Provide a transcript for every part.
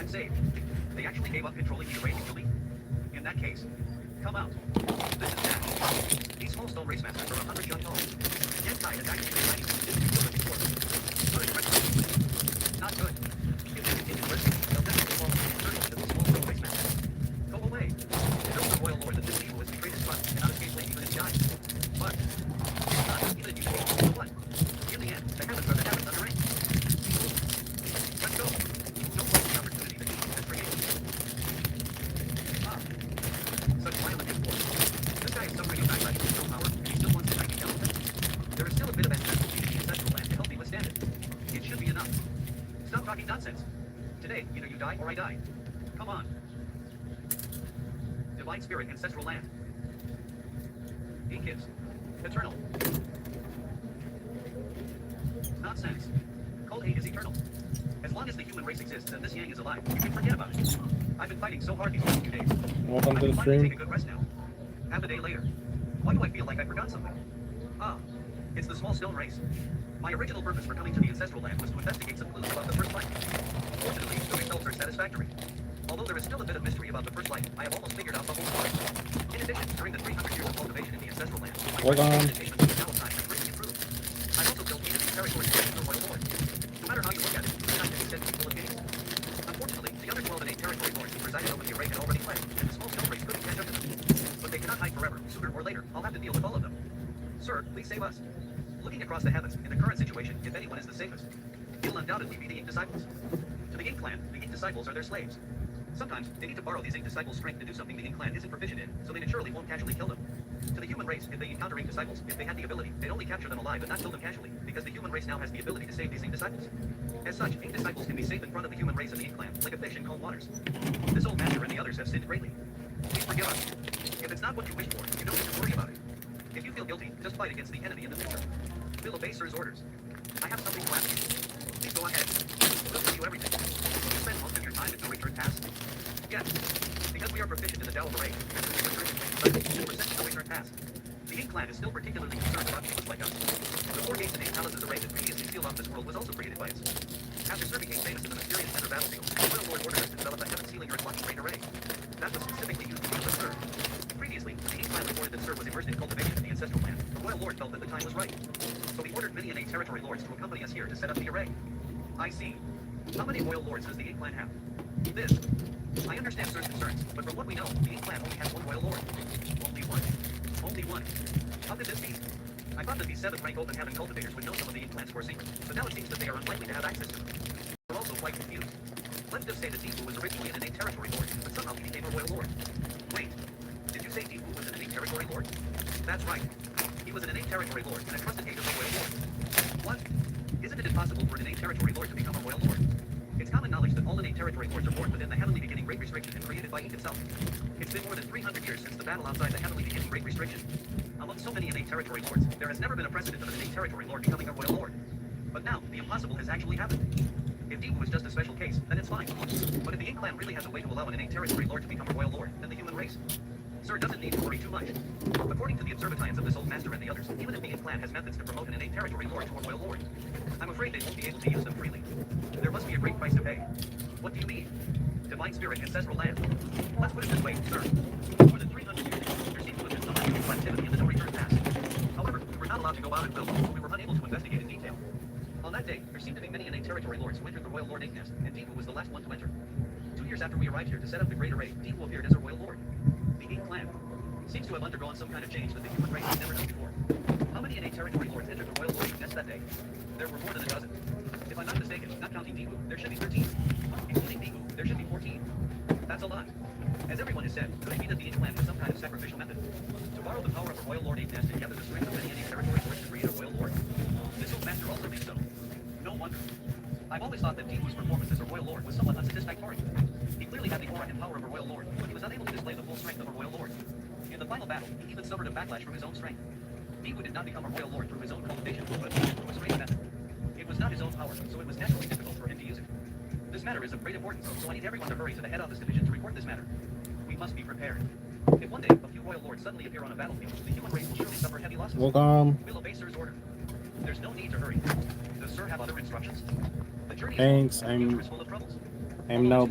I'm saved. They actually gave up controlling the array to kill me? In that case, come out. This is Dash. These small stone race masters are 100 young tall. Genkai has actually been fighting since didn't kill them before. Good expression. Not good. If they continue listening, they'll definitely fall into the circle of the small stone race masters. Go away. Tell the royal lord that this evil is betrayed his trust and cannot escape blame even if he dies. But, it's not even if you fail, so what? In the end, the heavens are the heavens under rain. Let's go. Don't waste the opportunity that evil has created. Ah. Such violent import. This guy is suffering a backlash from his own power, and he still wants to fight me down. There is still a bit of ancestral in the ancestral land to help me withstand it. It should be enough. Stop talking nonsense. Today, either you die or I die. Come on. Divine Spirit, ancestral land. Inkids. Eternal. Nonsense. Cold hate is eternal. As long as the human race exists and this Yang is alive, you can forget about it. I've been fighting so hard these last few days. Welcome to the Take a stream. good rest now. Half a day later. Why do I feel like I forgot something? Ah, it's the small stone race. My original purpose for coming to the ancestral land was to investigate some clues about the first life. Fortunately, the results are satisfactory. Although there is still a bit of mystery about the first life, I have almost figured out the whole story. In addition, during the 300 years of cultivation in the ancestral land, my presentation of the Palestine has greatly improved. I've also built each of these territories to the royal lord. No matter how you look at it, this kind can be said to be full of games. Unfortunately, the other 12 and 8 territory lords who presided over the array had already fled, and the small stone race couldn't catch up to them. But they cannot hide forever. Sooner or later, I'll have to deal with all of them. Sir, please save us. Looking across the heavens, in the current situation, if anyone is the safest, it'll undoubtedly be the 8 disciples. To the Ink clan, the 8 disciples are their slaves. Sometimes, they need to borrow these 8 disciples' strength to do something the Ink clan isn't proficient in, so they naturally won't casually kill them. To the human race, if they encounter 8 disciples, if they had the ability, they'd only capture them alive and not kill them casually, because the human race now has the ability to save these 8 disciples. As such, 8 disciples can be safe in front of the human race and the Ink clan, like a fish in calm waters. This old master and the others have sinned greatly. Please forgive us. If it's not what you wish for, you don't need to worry about it. If you feel guilty, just fight against the enemy in the future. We'll obey Sir's orders. I have something to ask you. Please go ahead. We'll tell you everything. You spend most of your time in no return pass? Yes. Because we are proficient in the Tao of Array, and we return to 50% no return pass. The Ink clan is still particularly concerned about people like us. The 4 gates and 8 palaces array that previously sealed off this world was also created by us. After Sir became famous in the mysterious Nether battlefield, the Royal Lord ordered us to develop a heaven sealing earth blocking raid array. That was specifically used to heal the Sir. Previously, the Ink clan reported that Sir was immersed in cultivation in the ancestral land. The Royal Lord felt that the time was right. So he ordered many and 8 territory lords to accompany us here to set up the array. I see. How many royal lords does the Ink clan have? This. I understand Sir's concerns, but from what we know, the Ink clan only has 1 royal lord. Only 1. Only 1. How could this be? I thought that these 7th rank open heaven cultivators would know some of the Ink clan's core secrets, but now it seems that they are unlikely to have access to them. We're also quite confused. Let's just say that Deepu was originally an innate territory lord, but somehow he became a royal lord. Wait. Did you say Deepu was an innate territory lord? That's right. He was an innate territory lord and a trusted aide of the royal lord. What? Isn't it impossible for an innate territory lord to become a royal lord? It's common knowledge that all innate territory lords are born within the heavenly beginning great restriction and created by Ink itself. It's been more than 300 years since the battle outside the heavenly beginning great restriction. Among so many innate territory lords, there has never been a precedent of an innate territory lord becoming a royal lord. But now, the impossible has actually happened. If Deepu was just a special case, then it's fine. But if the Ink clan really has a way to allow an innate territory lord to become a royal lord, then the human race. Sir doesn't need to worry too much. According to the observatines of this old master and the others, even if the Ink clan has methods to promote an innate territory lord to a royal lord, I'm afraid they won't be able to use them freely. There must be a great price to pay. What do you mean? Divine Spirit, ancestral land. Let's put it this way, sir. More than 300 years ago, there seems to have been some unusual activity in the no return pass. However, we were not allowed to go out at will, so we were unable to investigate in detail. On that day, there seemed to be many innate territory lords who entered the Royal Lord Ink Nest, and Deepu was the last one to enter. 2 years after we arrived here to set up the Great Array, Deepu appeared as a royal lord. The Ink clan seems to have undergone some kind of change that the human race has never known before. How many innate territory lords entered the Royal Lord Ink Nest that day? There were more than a dozen. If I'm not mistaken, not counting Deepu, there should be 13. Including Deepu, there should be 14. That's a lot. As everyone has said, could it be that the Ink clan has some kind of sacrificial method? To borrow the power of a Royal Lord Ink Nest and gather the strength of many innate territory lords to create a royal lord? This old master also thinks so. No wonder. I've always thought that Deepu's performance as a royal lord was somewhat unsatisfactory. He clearly had the aura and power of a royal lord, but he was unable to display the full strength of a royal lord. In the final battle, he even suffered a backlash from his own strength. Deepu did not become a royal lord through his own cultivation, but through a strange method. It was not his own power, so it was naturally difficult for him to use it. This matter is of great importance, so I need everyone to hurry to the head office division to report this matter. We must be prepared. If one day a few royal lords suddenly appear on a battlefield, the human race will surely suffer heavy losses. Welcome. We'll obey Sir's order. There's no need to hurry. Does Sir have other instructions? The journey Thanks. is full of troubles. I'm now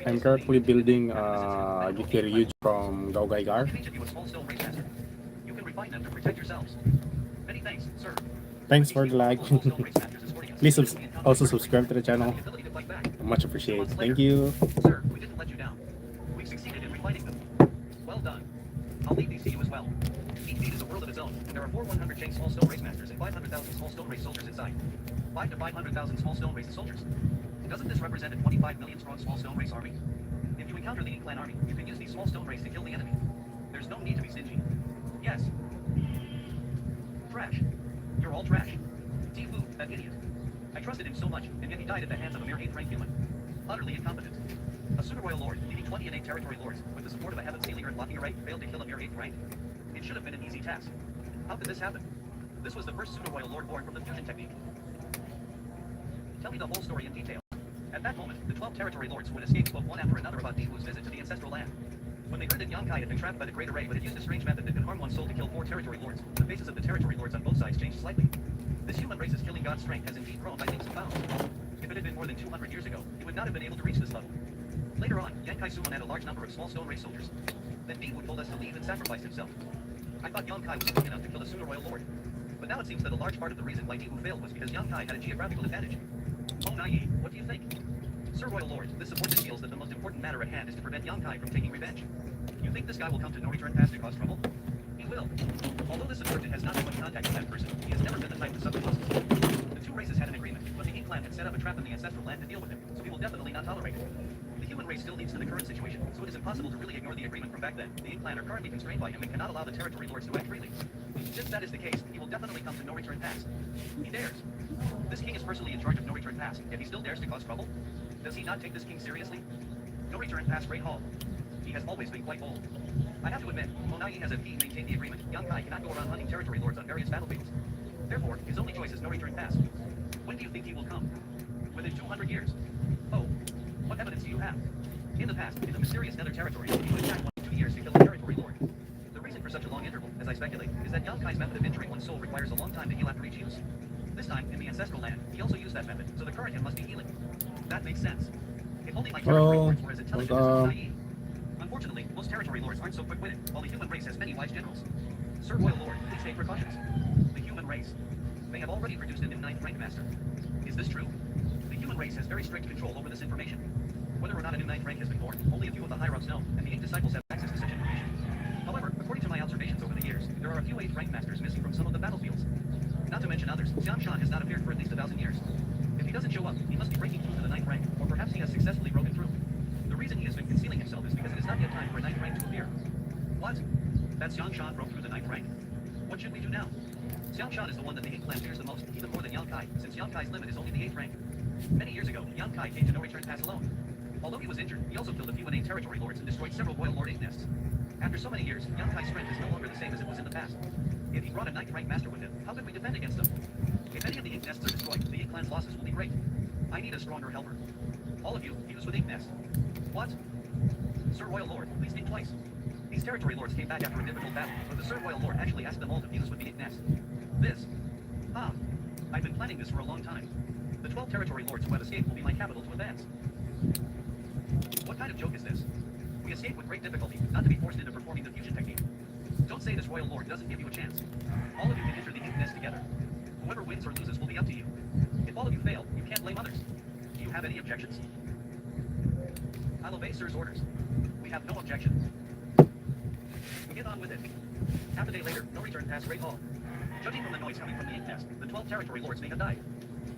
I'm currently building GT Ryuji from I'll Gaogaigar. give each of you a small stone race master. You can refine them to protect yourselves. Many thanks, sir. When Thanks these for the capable like. small stone race masters escorting us, Please should we encounter a also further subscribe to the threat, you'll have channel. the ability to fight back. Much 2 appreciated. months later, Thank you. sir, we didn't let you down. We've succeeded in refining them. Well done. I'll leave these to you as well. Each beat is a world of its own, and there are 100 chain small stone race masters and 500,000 small stone race soldiers inside. 5 to 500,000 small stone race soldiers. Doesn't this represent a 25 million strong small stone race army? If you encounter the Ink Clan army, you can use these small stone race to kill the enemy. There's no need to be stingy. Yes. Trash. You're all trash. Tifu, that idiot. I trusted him so much, and yet he died at the hands of a mere 8th rank human. Utterly incompetent. A super royal lord, leading 20 innate territory lords, with the support of a heaven sealing earth blocking array, failed to kill a mere 8th rank. It should have been an easy task. How could this happen? This was the first super royal lord born from the fusion technique. Tell me the whole story in detail. At that moment, the 12 territory lords who had escaped spoke one after another about Difu's visit to the ancestral land. When they heard that Yangkai had been trapped by the Great Array but had used a strange method that could harm one's soul to kill 4 territory lords, the faces of the territory lords on both sides changed slightly. This human race's killing God's strength has indeed grown by leaps and bounds. If it had been more than 200 years ago, it would not have been able to reach this level. Later on, Yankai Suman had a large number of small stone race soldiers. Then Difu told us to leave and sacrificed himself. I thought Yangkai was strong enough to kill a Super Royal Lord. But now it seems that a large part of the reason why Difu failed was because Yangkai had a geographical advantage. Oh Nai, what do you think? Sir Royal Lord, this subordinate feels that the most important matter at hand is to prevent Yangkai from taking revenge. You think this guy will come to no return pass to cause trouble? He will. Although this subordinate has not come in contact with that person, he has never been the type to suffer losses. The 2 races had an agreement, but the Ink Clan had set up a trap in the ancestral land to deal with him, so he will definitely not tolerate it. The human race still leads to the current situation, so it is impossible to really ignore the agreement from back then. The Ink Clan are currently constrained by him and cannot allow the territory lords to act freely. Since that is the case, he will definitely come to no return pass. He dares. This king is personally in charge of no return pass, yet he still dares to cause trouble? Does he not take this king seriously? No return pass Great Hall. He has always been quite bold. I have to admit, Monai has a key maintained the agreement. Yangkai cannot go around hunting territory lords on various battlefields. Therefore, his only choice is no return pass. When do you think he will come? Within 200 years. Oh, what evidence do you have? In the past, in the mysterious Nether territory, he would attack 1 to 2 years to kill a territory lord. The reason for such a long interval, as I speculate, is that Yankai's method of injuring one's soul requires a long time to heal after each use. This time, in the ancestral land, he also used that method, so the current him must be healing. That makes sense. If only my territory Well, lords were as intelligent as Monai. Unfortunately, most territory lords aren't so quick-witted, while the human race has many wise generals. Sir Royal Lord, please take precautions. The human race. They have already produced a new 9th rank master. Is this true? The human race has very strict control over this information. Whether or not a new 9th rank has been born, only a few of the higher-ups know, and the 8 disciples have access to such information. However, according to my observations over the years, there are a few 8th rank masters missing from some of the battlefields. Not to mention others, Xiang Shan has not appeared for at least 1,000 years. If he doesn't show up, he must be breaking through to the 9th rank, or perhaps he has successfully broken through. The reason he has been concealing himself is because it is not yet time for a 9th rank to appear. What? That Xiang Shan broke through the 9th rank? What should we do now? Xiang Shan is the one that the Ink Clan fears the most, even more than Yang Kai, since Yang Kai's limit is only the 8th rank. Many years ago, Yang Kai came to no return pass alone. Although he was injured, he also killed a few innate territory lords and destroyed several royal lord ink nests. After so many years, Yang Kai's strength is no longer the same as it was in the past. If he brought a 9th rank master with him, how could we defend against them? If any of the ink nests are destroyed, the Ink Clan's losses will be great. I need a stronger helper. All of you, fuse with ink nests. What? Sir Royal Lord, please think twice. These territory lords came back after a difficult battle, but the Sir Royal Lord actually asked them all to fuse with the ink nest. This? Ah, I've been planning this for a long time. The 12 territory lords who have escaped will be my capital to advance. What kind of joke is this? We escaped with great difficulty, not to be forced into performing the fusion technique. Don't say this royal lord doesn't give you a chance. All of you can enter the ink nest together. Whoever wins or loses will be up to you. If all of you fail, you can't blame others. Do you have any objections? I'll obey Sir's orders. We have no objection. Get on with it. Half a day later, no return past Great Hall. Judging from the noise coming from the ink nest, the 12 territory lords may have died.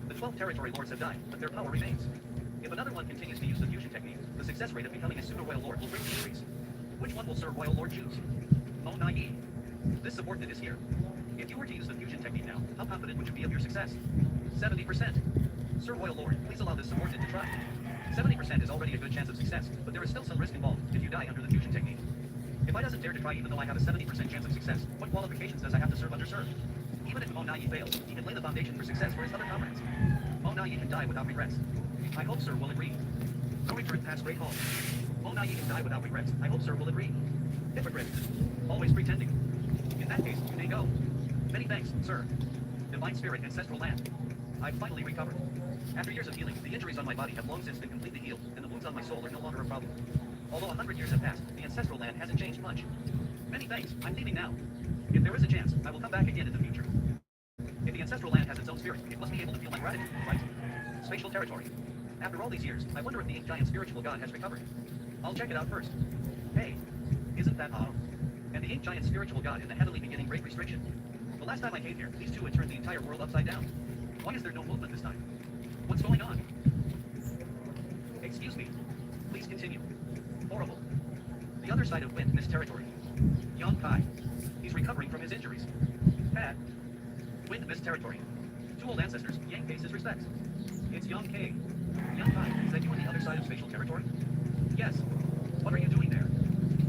The 12 territory lords have died, but their power remains. If another one continues to use the fusion technique, the success rate of becoming a super royal lord will greatly increase. Which one will Sir Royal Lord choose? Oh Nai. This subordinate is here. If you were to use the fusion technique now, how confident would you be of your success? 70%. Sir Royal Lord, please allow this subordinate to try. 70% is already a good chance of success, but there is still some risk involved if you die under the fusion technique. If I doesn't dare to try even though I have a 70% chance of success, what qualifications does I have to serve under Sir? Even if Mochi fails, he can lay the foundation for success for his other comrades. Mochi can die without regrets. I hope Sir will agree. No return past Great Hall. Mochi can die without regrets. I hope Sir will agree. Hypocrite. Always pretending. In that case, you may go. Many thanks, Sir. Divine Spirit, Ancestral Land. I've finally recovered. After years of healing, the injuries on my body have long since been completely healed, and the wounds wounds on my soul are no longer a problem. Although 100 years have passed, the ancestral land hasn't changed much. Many thanks, I'm leaving now. If there is a chance, I will come back again in the future. If the ancestral land has its own spirit, it must be able to feel my gratitude, right? Spatial territory. After all these years, I wonder if the ink giant spiritual god has recovered. I'll check it out first. Hey, isn't that odd? And the ink giant spiritual god in the heavily beginning great restriction. The last time I came here, these two had turned the entire world upside down. Why is there no movement this time? What's going on? Excuse me. Please continue. Horrible. The other side of wind, this territory. Young Kai. He's recovering from his injuries. Pat. Wind, this territory. Two old ancestors, Yang pays his respects. It's Young K. Young Kai, is that you on the other side of spatial territory? Yes. What are you doing there?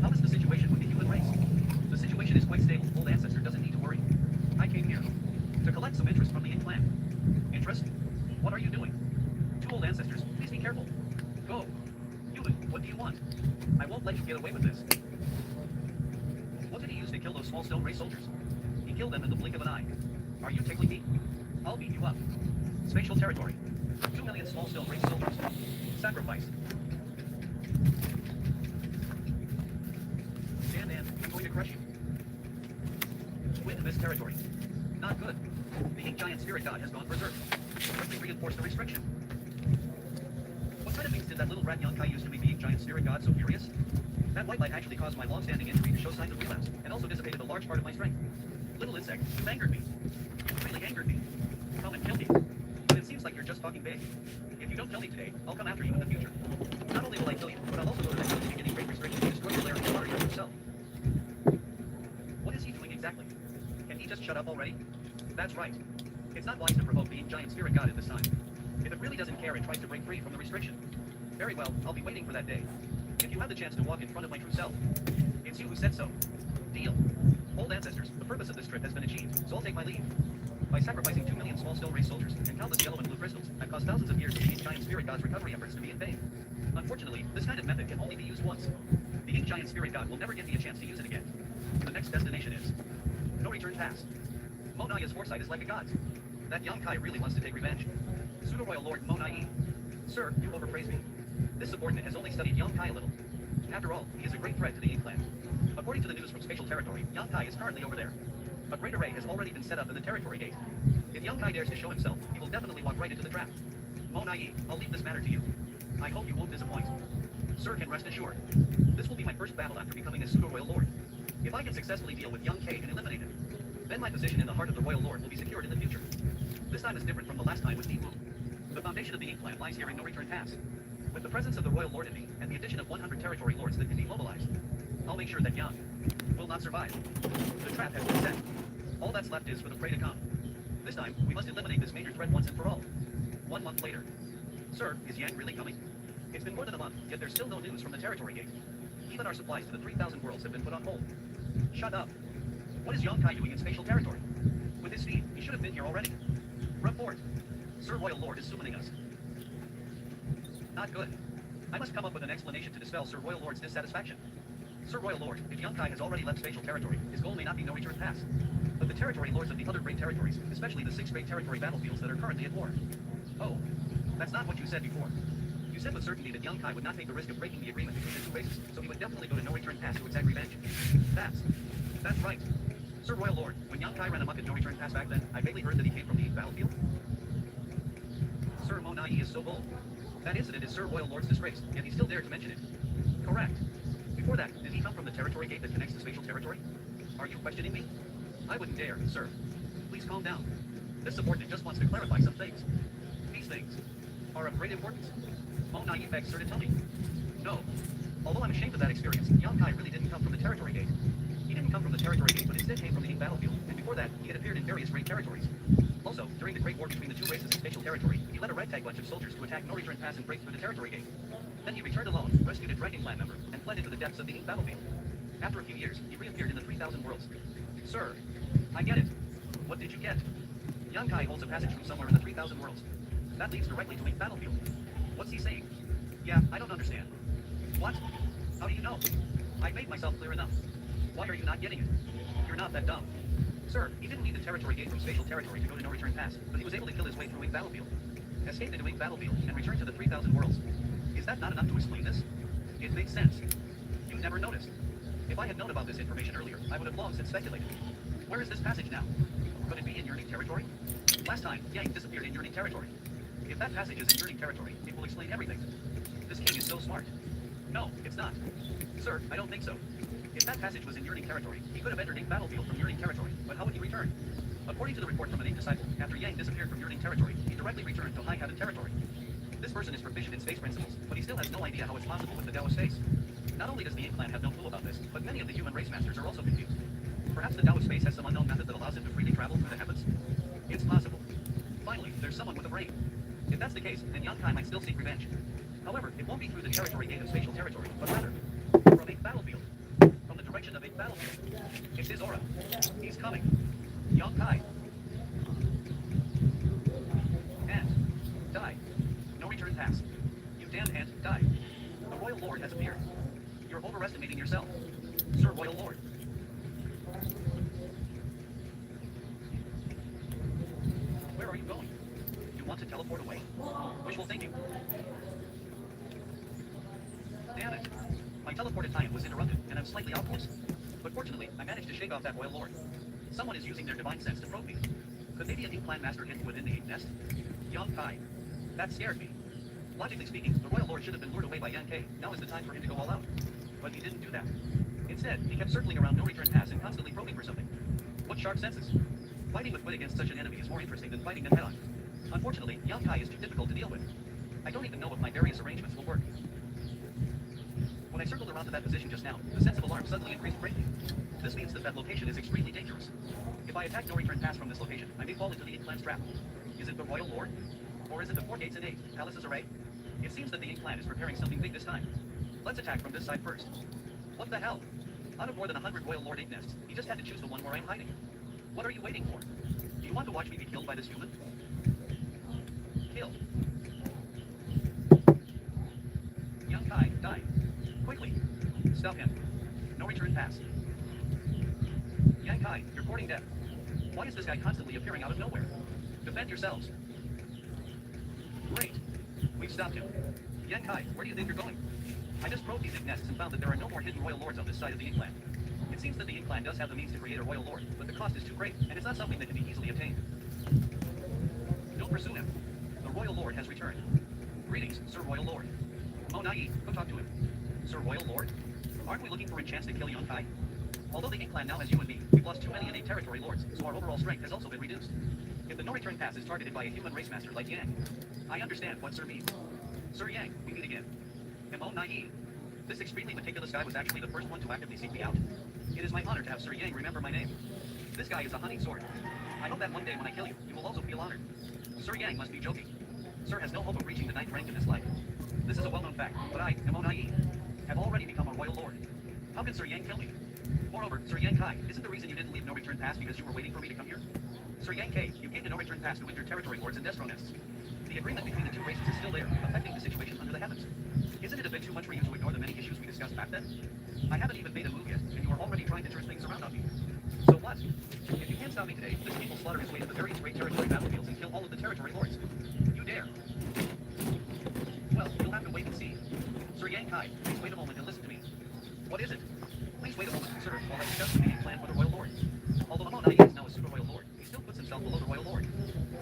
How is the situation with the human race? The situation is quite stable. Old ancestor doesn't need to worry. I came here to collect some interest from the Ink clan. Interest? What are you doing? Two old ancestors, please be careful. Go. Human, what do you want? I won't let you get away with this. What did he use to kill those small stone race soldiers? He killed them in the blink of an eye. Are you tickling me? I'll beat you up. Spatial territory. 2 million small stone race soldiers. Sacrifice. Stand in. I'm going to crush you. Win this territory. Not good. The ink giant spirit god has gone berserk. Quickly reinforce the restriction. What kind of things did that little rat young Kai use to make the ink giant spirit god so furious? That white light actually caused my long-standing injury to show signs of relapse, and also dissipated a large part of my strength. Little insect, you angered me. You really angered me. Come and kill me. But it seems like you're just talking big. If you don't kill me today, I'll come after you in the future. Not only will I kill you, but I'll also go to that heavily beginning great restriction to destroy your lair and slaughter you yourself. What is he doing exactly? Can he just shut up already? That's right. It's not wise to provoke the giant spirit god at this time. If it really doesn't care and tries to break free from the restriction. Very well, I'll be waiting for that day. If you have the chance to walk in front of my true self, it's you who said so. Deal. Old ancestors, the purpose of this trip has been achieved, so I'll take my leave. By sacrificing 2 million small stone race soldiers and countless yellow and blue crystals, I've caused thousands of years of these giant spirit god's recovery efforts to be in vain. Unfortunately, this kind of method can only be used once. The ink giant spirit god will never give me a chance to use it again. The next destination is no return pass. Monaya's foresight is like a god's. That young Kai really wants to take revenge. Pseudo-royal lord Monai. Sir, you overpraise me. This subordinate has only studied young Kai a little. After all, he is a great threat to the Ink clan. According to the news from spatial territory, young Kai is currently over there. A great array has already been set up in the territory gate. If young Kai dares to show himself, he will definitely walk right into the trap. Monai, I'll leave this matter to you. I hope you won't disappoint. Sir can rest assured. This will be my first battle after becoming a pseudo-royal lord. If I can successfully deal with young K and eliminate him, then my position in the heart of the royal lord will be secured in the future. This time is different from the last time with Deep Moon. The foundation of the Ink clan lies here in no return pass. With the presence of the royal lord in me, and the addition of 100 territory lords that can be mobilized, I'll make sure that Yang will not survive. The trap has been set. All that's left is for the prey to come. This time, we must eliminate this major threat once and for all. 1 month later. Sir, is Yang really coming? It's been more than a month, yet there's still no news from the territory gate. Even our supplies to the 3,000 worlds have been put on hold. Shut up. What is Yang Kai doing in spatial territory? With his speed, he should have been here already. Report. Sir Royal Lord is summoning us. Not good. I must come up with an explanation to dispel Sir Royal Lord's dissatisfaction. Sir Royal Lord, if young Kai has already left spatial territory, his goal may not be no return pass. But the territory lords of the other great territories, especially the 6 great territory battlefields that are currently at war. Oh, that's not what you said before. You said with certainty that young Kai would not take the risk of breaking the agreement between the two races, so he would definitely go to no return pass to exact revenge. That's right. Sir Royal Lord, when young Kai ran amok at no return pass back then, I vaguely heard that he came from the battlefield. Sir Monai is so bold. That incident is Sir Royal Lord's disgrace, yet he still dared to mention it. Correct. Before that, did he come from the territory gate that connects to spatial territory? Are you questioning me? I wouldn't dare, sir. Please calm down. This subordinate just wants to clarify some things. These things are of great importance. Monai begs sir to tell me. No. Although I'm ashamed of that experience, young Kai really didn't come from the territory gate. He didn't come from the territory gate, but instead came from the Ink battlefield, and before that, he had appeared in various great territories. Also, during the Great War between the two races in spatial territory, he led a ragtag bunch of soldiers to attack no return pass and break through the territory gate. Then he returned alone, rescued a dragon clan member, and fled into the depths of the Ink battlefield. After a few years, he reappeared in the 3,000 worlds. Sir, I get it. What did you get? Young Kai holds a passage from somewhere in the 3,000 worlds. That leads directly to Ink battlefield. What's he saying? Yeah, I don't understand. What? How do you know? I've made myself clear enough. Why are you not getting it? You're not that dumb. Sir, he didn't need the territory gate from spatial territory to go to no return pass, but he was able to kill his way through Ink battlefield. Escaped into Ink battlefield, and returned to the 3,000 worlds. Is that not enough to explain this? It makes sense. You never noticed. If I had known about this information earlier, I would have long since speculated. Where is this passage now? Could it be in Yearning territory? Last time, Yang disappeared in Yearning territory. If that passage is in Yearning territory, it will explain everything. This king is so smart. No, it's not. Sir, I don't think so. If that passage was in Yearning territory, he could have entered Ink battlefield from Yearning territory, but how would he return? According to the report from an Ink disciple, after Yang disappeared from Yearning territory, he directly returned to High Heaven territory. This person is proficient in space principles, but he still has no idea how it's possible with the Dao of space. Not only does the Ink clan have no clue about this, but many of the human race masters are also confused. Perhaps the Dao of space has some unknown method that allows him to freely travel through the heavens? It's possible. Finally, there's someone with a brain. If that's the case, then Yang Kai might still seek revenge. However, it won't be through the territory gate of spatial territory, but rather from Ink battlefield. From the direction of Ink battlefield. It's his aura. He's coming. Yang Kai. And die. No return pass. You damned ant, die. The Royal Lord has appeared. You're overestimating yourself. Sir Royal Lord. Where are you going? You want to teleport away? Wishful thinking. Damn it. My teleported tie-in was interrupted, and I'm slightly off course. But fortunately, I managed to shake off that Royal Lord. Someone is using their divine sense to probe me. Could they be an Ink clan master hidden within the Ink nest? Yang Kai. That scared me. Logically speaking, the Royal Lord should have been lured away by Yang Kai. Now is the time for him to go all out. But he didn't do that. Instead, he kept circling around no return pass and constantly probing for something. What sharp senses? Fighting with wit against such an enemy is more interesting than fighting them head-on. Unfortunately, Yang Kai is too difficult to deal with. I don't even know if my various arrangements will work. When I circled around to that position just now, the sense of alarm suddenly increased greatly. This means that location is extremely dangerous. If I attack no return pass from this location, I may fall into the Ink clan's trap. Is it the Royal Lord? Or is it the Four Gates and Eight Palaces array? It seems that the Ink clan is preparing something big this time. Let's attack from this side first. What the hell? Out of more than 100 Royal Lord Ink nests, he just had to choose the one where I'm hiding. What are you waiting for? Do you want to watch me be killed by this human? Kill. Yang Kai, die. Quickly. Stop him. No return pass. Yang Kai, you're courting death. Why is this guy constantly appearing out of nowhere? Defend yourselves. Great. We've stopped him. Yang Kai, where do you think you're going? I just probed these Ink nests and found that there are no more hidden Royal Lords on this side of the Ink clan. It seems that the Ink clan does have the means to create a Royal Lord, but the cost is too great, and it's not something that can be easily obtained. Don't pursue him. The Royal Lord has returned. Greetings, Sir Royal Lord. Mochi2xSensei, go talk to him. Sir Royal Lord? Aren't we looking for a chance to kill Yang Kai? Although the Ink clan now has you and me, we've lost too many innate territory lords, so our overall strength has also been reduced. If the no return pass is targeted by a human race master like Yang, I understand what Sir means. Sir Yang, we meet again. Mochi2xSensei. This extremely meticulous guy was actually the first one to actively seek me out. It is my honor to have Sir Yang remember my name. This guy is a hunting sword. I hope that one day when I kill you, you will also feel honored. Sir Yang must be joking. Sir has no hope of reaching the 9th rank in his life. This is a well-known fact, but I, Mochi2xSensei, have already become a Royal Lord. How can Sir Yang kill me? Moreover, Sir Yang Kai, isn't the reason you didn't leave no return pass because you were waiting for me to come here? Sir Yang Kai, you gave the no return pass to winter territory lords and destro nests. The agreement between the two races is still there, affecting the situation under the heavens. Isn't it a bit too much for you to ignore the many issues we discussed back then? I haven't even made a move yet, and you are already trying to turn things around on me. So what? If you can't stop me today, this king will slaughter his way to the various great territory battlefields and kill all of the territory lords. You dare. Well, you'll have to wait and see. Sir Yang Kai, please wait a moment and listen to me. What is it? Please wait a moment, sir, while I discuss the Ink plan for the Royal Lord. Although Mochi2xSensei is now a super Royal Lord, he still puts himself below the Royal Lord.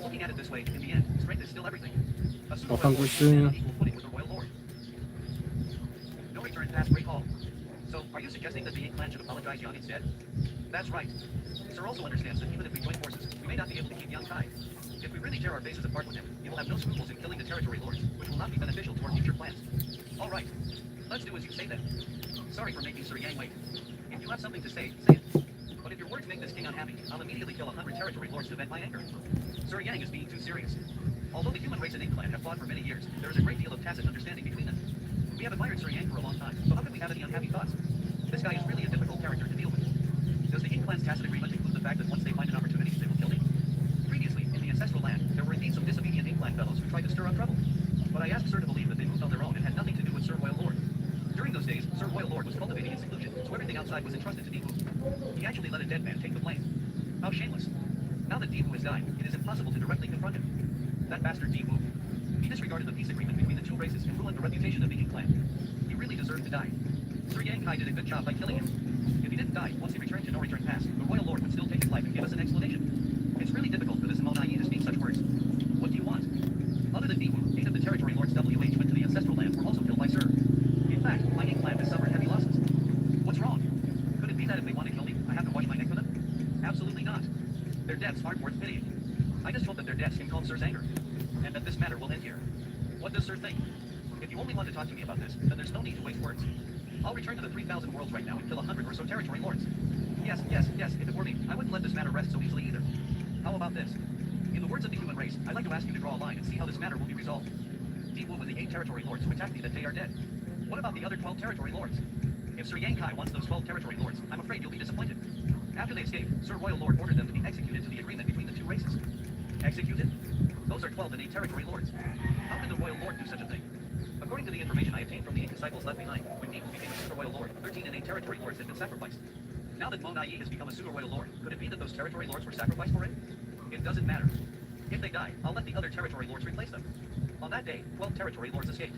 Looking at it this way, in the end, strength is still everything. A super Royal Lord is on equal footing with the Royal Lord. No return pass, great call. So, are you suggesting that the Ink clan should apologize Yang instead? That's right. Sir also understands that even if we join forces, we may not be able to keep Yang Kai. If we really tear our faces apart with him, he will have no scruples in killing the territory lords, which will not be beneficial to our future plans. All right. Let's do as you say then. Sorry for making Sir Yang wait. If you have something to say, say it. But if your words make this king unhappy, I'll immediately kill 100 territory lords to vent my anger. Sir Yang is being too serious. Although the human race and Ink clan have fought for many years, there is a great deal of tacit understanding between them. We have admired Sir Yang for a long time, so how can we have any unhappy thoughts? This guy is really a difficult character to deal with. Does the Ink clan's tacit agreement include the fact that once they find an opportunity, they will kill me? Previously, in the ancestral land, there were indeed some disobedient Ink clan fellows who tried to stir up trouble. But I asked Sir to believe that they moved on their own and had nothing to do with Sir Royal Lord. During those days, Sir Royal Lord was cultivating in seclusion, so everything outside was entrusted to Deepu. He actually let a dead man take the blame. How shameless. Now that Deepu has died, it is impossible to directly confront him. That bastard Deepu. He disregarded the peace agreement between the two races and ruined the reputation of the Ink Clan. He really deserved to die. Sir Yankai did a good job by killing him. If he didn't die, once he returned to No Return Pass, the Royal Lord would still take his life and give us an explanation. It's really difficult for this Mochi to speak such words. What do you want? Other than Biwu, 8 of the territory lords WH went to the ancestral land were also killed by Sir. In fact, my Ink Clan has suffered heavy losses. What's wrong? Could it be that if they want to kill me, I have to wash my neck for them? Absolutely not. Their deaths aren't worth pitying. I just hope that their deaths can calm Sir's anger, and that this matter will end here. What does Sir think? If you only want to talk to me about this, then there's no need to waste words. I'll return to the 3,000 worlds right now and kill 100 or so territory lords. Yes, if it were me, I wouldn't let this matter rest so easily either. How about this? In the words of the human race, I'd like to ask you to draw a line and see how this matter will be resolved. Deep and the 8 territory lords who attacked me that day are dead. What about the other 12 territory lords? If Sir Yankai wants those 12 territory lords, I'm afraid you'll be disappointed. After they escape, Sir Royal Lord ordered them to be executed to the agreement between the two races. Executed? Those are 12 and 8 territory lords. How could the Royal Lord do such a thing? According to the information I obtained from the 8 disciples left behind, when Deep became a Super Royal Lord, 13 and 8 territory lords had been sacrificed. Now that Mochi has become a Super Royal Lord, could it be that those territory lords were sacrificed for it? It doesn't matter. If they die, I'll let the other territory lords replace them. On that day, 12 territory lords escaped.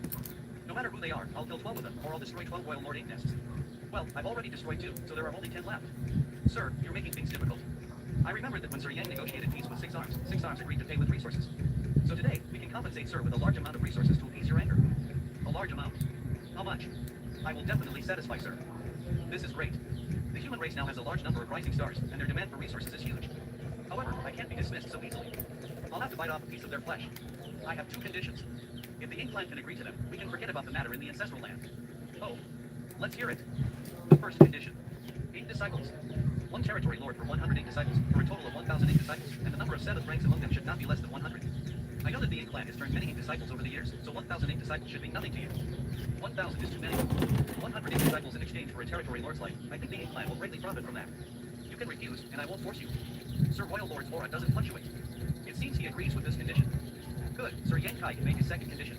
No matter who they are, I'll kill 12 of them, or I'll destroy 12 Royal Lord ink nests. Well, I've already destroyed 2, so there are only 10 left. Sir, you're making things difficult. I remembered that when Sir Yang negotiated peace with 6 arms agreed to pay with resources. So today, we can compensate Sir with a large amount of resources to appease your anger. A large amount. How much? I will definitely satisfy Sir. This is great. The human race now has a large number of rising stars, and their demand for resources is huge. However, I can't be dismissed so easily. I'll have to bite off a piece of their flesh. I have 2 conditions. If the Ink Clan can agree to them, we can forget about the matter in the ancestral land. Oh, let's hear it. The first condition. 8 disciples. 1 territory lord for 100 ink disciples, for a total of 1,000 ink disciples, and the number of 7th ranks among them should not be less than 100. I know that the Ink Clan has turned many ink disciples over the years, so 1,000 ink disciples should mean nothing to you. 1,000 is too many. 100 ink disciples in exchange for a territory lord's life. I think the Ink Clan will greatly profit from that. You can refuse, and I won't force you. Sir Royal Lord's aura doesn't fluctuate. It seems he agrees with this condition. Good, Sir Yankai can make his second condition.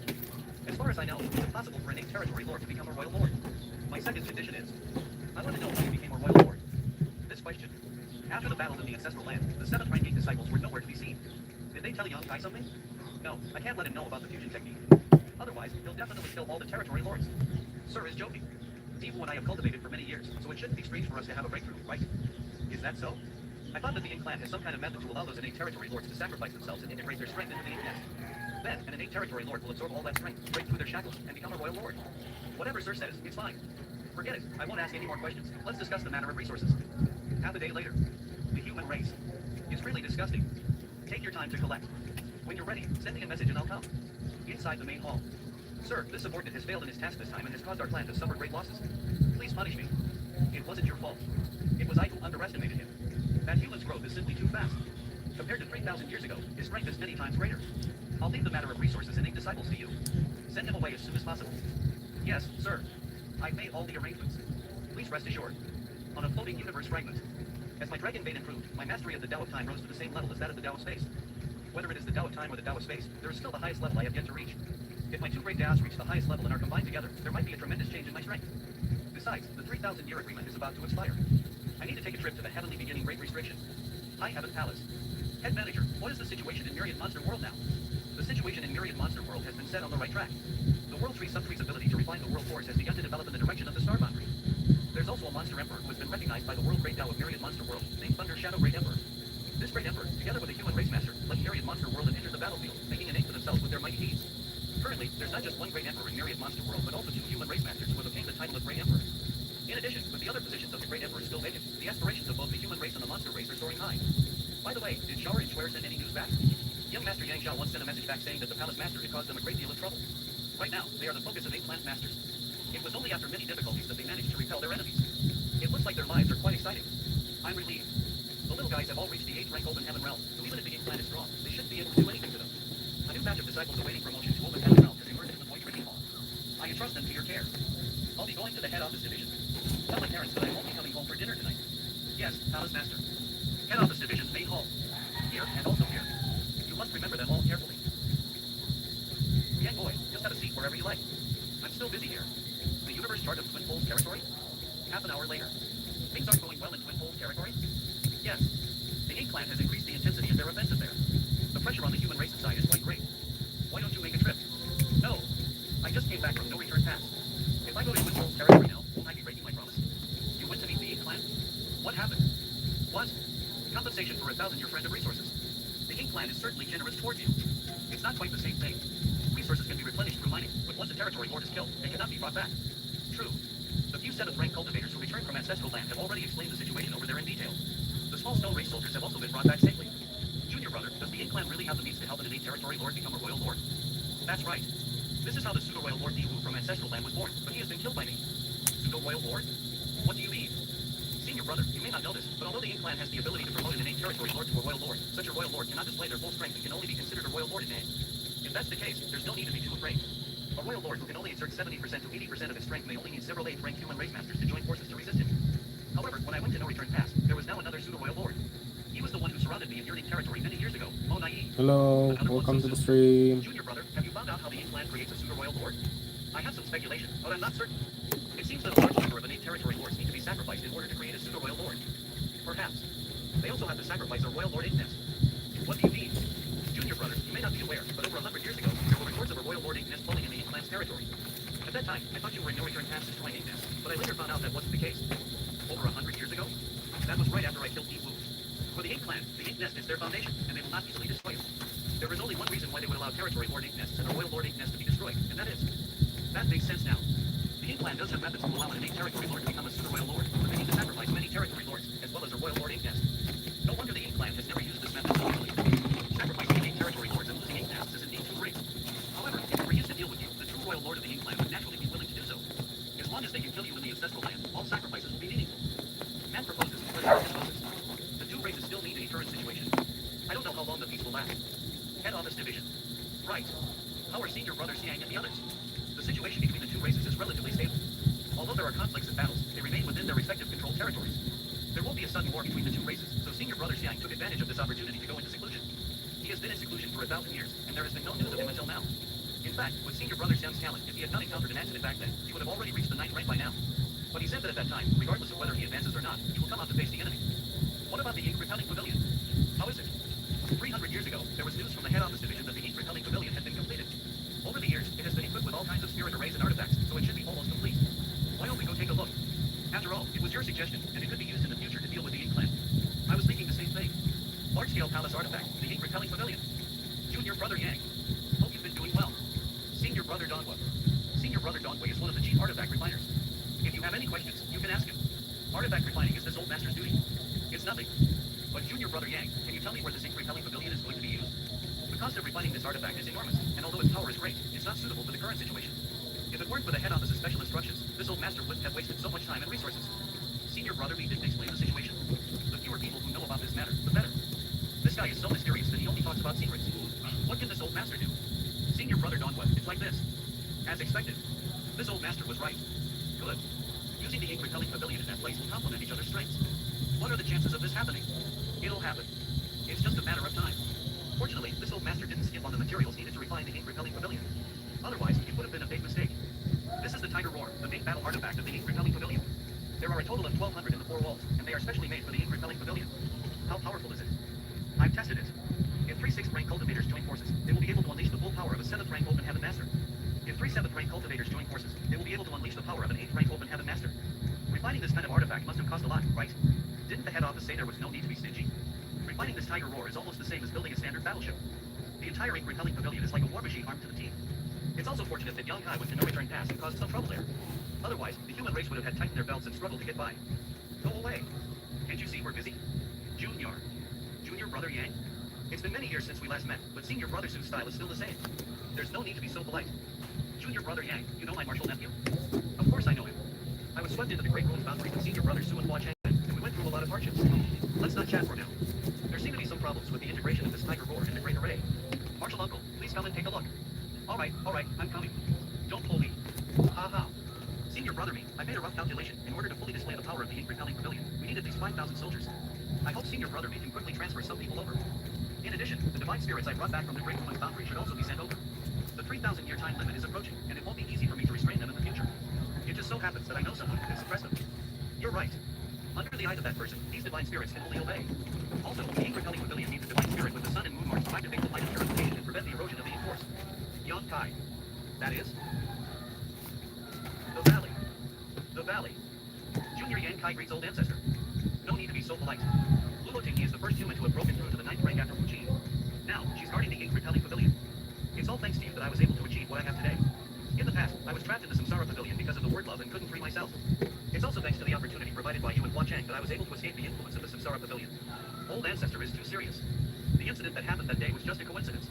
As far as I know, it's impossible for an 8 territory lord to become a royal lord. My second condition is, I want to know how you became a royal lord. This question. After the battle in the ancestral land, the 7th rank 8 disciples were nowhere to be seen. Did they tell Yankai something? No, I can't let him know about the fusion technique. Otherwise, he'll definitely kill all the territory lords. Sir is joking. Deepu and I have cultivated for many years, so it shouldn't be strange for us to have a breakthrough, right? Is that so? I thought that the Ink Clan has some kind of method to allow those innate territory lords to sacrifice themselves and integrate their strength into the Ink Nest. Then, an innate territory lord will absorb all that strength, break through their shackles, and become a royal lord. Whatever Sir says, it's fine. Forget it. I won't ask any more questions. Let's discuss the matter of resources. Half a day later. The human race. It's really disgusting. Take your time to collect. When you're ready, send me a message and I'll come. Inside the main hall. Sir, this subordinate has failed in his task this time and has caused our clan to suffer great losses. Please punish me. It wasn't your fault. It was I who underestimated him. That human's growth is simply too fast. Compared to 3,000 years ago, his strength is many times greater. I'll leave the matter of resources and 8 disciples to you. Send him away as soon as possible. Yes, sir. I've made all the arrangements. Please rest assured. On a floating universe fragment. As my dragon vein improved, my mastery of the Tao of Time rose to the same level as that of the Tao of Space. Whether it is the Tao of Time or the Tao of Space, there is still the highest level I have yet to reach. If my 2 great Taos reach the highest level and are combined together, there might be a tremendous change in my strength. Besides, the 3,000-year agreement is about to expire. I need to take a trip to the Heavenly Beginning Great Restriction. High Heaven Palace. Head Manager, what is the situation in Myriad Monster World now? The situation in Myriad Monster World has been set on the right track. The World Tree Subtree's ability to refine the World Force has begun to develop in the direction of the Star Boundary. There's also a Monster Emperor who has been recognized by the World Great Tao of Myriad Monster World, named Thunder Shadow Great Emperor. This Great Emperor, together with a human race master, left Myriad Monster World and entered the battlefield, making a name for themselves with their mighty deeds. Currently, there's not just one Great Emperor in Myriad Monster World, but also 2 human race masters who have obtained the title of Great Emperor. In addition, with the other positions of the Great Emperor still vacant, the aspirations of both the human race and the monster race are soaring high. By the way, did Shao and Schwer send any news back? Young Master Yang Xiao once sent a message back saying that the Palace Master had caused them a great deal of trouble. Right now, they are the focus of 8 plant masters. It was only after many difficulties that they managed to repel their enemies. It looks like their lives are quite exciting. I'm relieved. The little guys have all reached the 8th rank open heaven realm, so even if the Ink Clan is strong, they shouldn't be able to do anything to them. A new batch of disciples awaiting promotion to open heaven realm has emerged in the Mochi training hall. I entrust them to your care. I'll be going to the head office division. Tell my parents that I won't be coming home for dinner tonight. Yes, Palace Master. Head office division's main hall. Here, and also here. You must remember them all carefully. Young boy, just have a seat wherever you like. I'm still busy here. The universe chart of Twin Poles territory? Half an hour later. Things aren't going well in Twin Poles territory? Yes. The Ink Clan has increased the intensity of their offensive there. The pressure on the human race's side is quite great. Why don't you make a trip? What happened? What? Compensation for 1,000 your friend of resources. The ink clan is certainly generous towards you. It's not quite the same thing. Resources can be replenished through mining, but once a territory lord is killed, they cannot be brought back. True. The few 7th rank cultivators who returned from ancestral land have already explained the situation over there in detail. The small stone race soldiers have also been brought back safely. Junior brother, does the ink clan really have the means to help an innate territory lord become a royal lord? That's right. This is how the pseudo-royal lord Niwu from ancestral land was born, but he has been killed by me. Pseudo-royal lord? What do you mean? Senior brother, you may not know this, but although the ink clan has the ability to promote an innate territory lord to a royal lord, such a royal lord cannot display their full strength and can only be considered a royal lord in name. If that's the case, there's no need to be too afraid. A royal lord who can only exert 70% to 80% of his strength may only need several 8th rank human race masters to join forces to resist him. However, when I went to No Return Pass, there was now another pseudo-royal lord. He was the one who surrounded me in yearning territory many years ago, Mochi2xSensei. Hello, welcome to the stream. Junior brother, have you found out how the ink clan creates a pseudo-royal lord? I have some speculation, but I'm not certain. It seems that a large number of innate territory lords need to be sacrificed in order to create a pseudo-royal lord. Perhaps. They also have to sacrifice a royal lord ink nest. What do you mean? Junior brother, you may not be aware, but over 100 years ago, there were reports of a royal lord ink nest falling in the ink clan's territory. At that time, I thought you were in No Return Pass destroying ink nests, but I later found out that wasn't the case. Over 100 years ago? That was right after I killed Niwu. For the ink clan, the ink nest is their foundation, and they will not easily destroy it. There is only one reason why they would allow territory lord ink nests and a royal lord ink nest to be destroyed, and that is... That makes sense now. The ink clan does have methods to allow an innate territory lord to become a pseudo-royal lord, but they need to sacrifice many territory lords, as well as a royal lord ink nest. No wonder the ink clan has never used this method so easily. Sacrificing innate territory lords and losing ink nests is indeed too great. However, if it were used to deal with you, the true royal lord of the ink clan would naturally be willing to do so. As long as they can kill you in the ancestral land, all sacrifices will be meaningful. Man proposes, president disposes. The two races still need a current situation. I don't know how long the peace will last. Head office division. Right. How are senior brother Xiang and the others? The situation between the two races is relatively stable. Although there are conflicts and battles, they remain within their respective controlled territories. There won't be a sudden war between the two races, so senior brother Xiang took advantage of this opportunity to go into seclusion. He has been in seclusion for 1,000 years, and there has been no news of him until now. In fact, with senior brother Xiang's talent, if he had not encountered an accident back then, he would have already reached the 9th rank by now. But he said that at that time, regardless of whether he advances or not, he will come out to face the enemy. What about the ink repelling pavilion? How is it? 300 years ago, there was news from the head office division that the ink repelling pavilion had been completed. Over the years, it has been equipped with all kinds of spirit arrays and artifacts, so it should be almost complete. Why don't we go take a look? After all, it was your suggestion, and it could be used in the future to deal with the ink clan. I was thinking the same thing. Large-scale palace artifact, the ink repelling pavilion. Junior brother Yang. Hope you've been doing well. Senior brother Dongwa. Senior brother Dongwa is one of the chief artifact refiners. If you have any questions, you can ask him. Artifact refining is this old master's duty. It's nothing. But junior brother Yang, can you tell me where this ink repelling pavilion is going to be used? The cost of refining this artifact is enormous, and although its power is great, it's not suitable for the current situation. If it weren't for the head office's special instructions, this old master wouldn't have wasted so much time and resources. Senior brother Lee didn't explain the situation. The fewer people who know about this matter, the better. This guy is so mysterious that he only talks about secrets. What can this old master do? Senior brother Donwa, it's like this. As expected. This old master was right. Good. Using the ink repelling pavilion in that place will complement each other's strengths. What are the chances of this happening? It'll happen. It's just a matter of time. Fortunately, this old master didn't skip on the materials needed to refine the ink repelling pavilion. Otherwise, it would have been a big mistake. This is the Tiger Roar, the main battle artifact of the ink repelling pavilion. There are a total of 1,200 in the 4 walls, and they are specially made for the ink repelling pavilion. How powerful is it? I've tested it. If 3 6th rank cultivators join forces, they will be able to unleash the full power of a 7th rank open heaven master. If 3 7th rank cultivators join forces, they will be able to unleash the power of an 8th rank open heaven master. Refining this kind of artifact must have cost a lot, right? Didn't the head office say there was no need to be stingy? Refining this Tiger Roar is almost the same as building a standard battleship. The entire ink repelling pavilion is like a war machine armed to the teeth. It's also fortunate that Young Kai went to No Return Pass and caused some trouble there. Otherwise, the human race would have had tightened their belts and struggled to get by. Go away. Can't you see we're busy? Junior. Junior brother Yang. It's been many years since we last met, but senior brother Su's style is still the same. There's no need to be so polite. Junior brother Yang, you know my martial nephew? Of course I know him. I was swept into the Great Ruins boundary with senior brother Su and Hua Chang, and we went through a lot of hardships. Let's not chat for now. There seem to be some problems with the integration of this Tiger Roar and the Great Array. Martial Uncle, please come and take a look. Alright, I'm coming. Don't pull me. Ha ha. Senior brother me, I made a rough calculation. In order to fully display the power of the ink repelling pavilion, we need at least 5,000 soldiers. I hope senior brother me can quickly transfer some people over. In addition, the divine spirits I brought back from the Great Ruins boundary should also be sent over. The 3,000-year time limit is approaching, and it won't be easy for me to restrain them in the future. It just so happens that I know someone who can suppress them. You're right. Under the eyes of that person, these divine spirits can only obey. Also, the ink repelling pavilion needs a divine spirit with the sun and moon marks to activate the light of purification and prevent the erosion of the ink force. Young Kai. That is? The valley. The valley. Junior Yang Kai greets old ancestor. No need first human to have broken through to the 9th rank after Mochi. Now, she's guarding the ink repelling pavilion. It's all thanks to you that I was able to achieve what I have today. In the past, I was trapped in the Samsara Pavilion because of the word love and couldn't free myself. It's also thanks to the opportunity provided by you and Huachang that I was able to escape the influence of the Samsara Pavilion. Old Ancestor is too serious. The incident that happened that day was just a coincidence.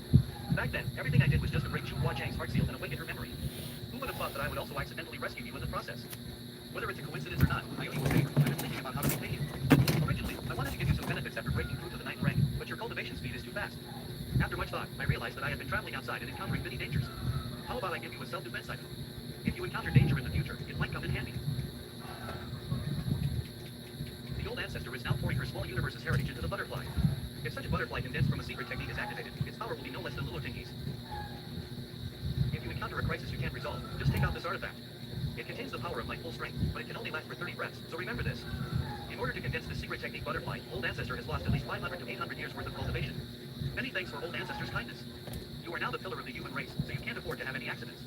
Back then, everything I did was just to break Chu Huachang's heart seal and awaken her memory. Who would have thought that I would also accidentally rescue you in the process? Whether it's a coincidence or not, I owe you a favor. I've been thinking about how to repay you. Originally, I wanted to give you some benefits after breaking through to the 9th rank, but your cultivation speed is too fast. After much thought, I realized that I had been traveling outside and encountering many dangers. How about I give you a self-defense item? If you encounter danger in the future, it might come in handy. The old ancestor is now pouring her small universe's heritage into the butterfly. If such a butterfly condensed from a secret technique is activated, its power will be no less than Lulutingi's. If you encounter a crisis you can't resolve, just take out this artifact. It contains the power of my full strength, but it can only last for 30 breaths, so remember this. In order to condense this secret technique butterfly, Old Ancestor has lost at least 500 to 800 years worth of cultivation. Many thanks for Old Ancestor's kindness. You are now the pillar of the human race, so you can't afford to have any accidents.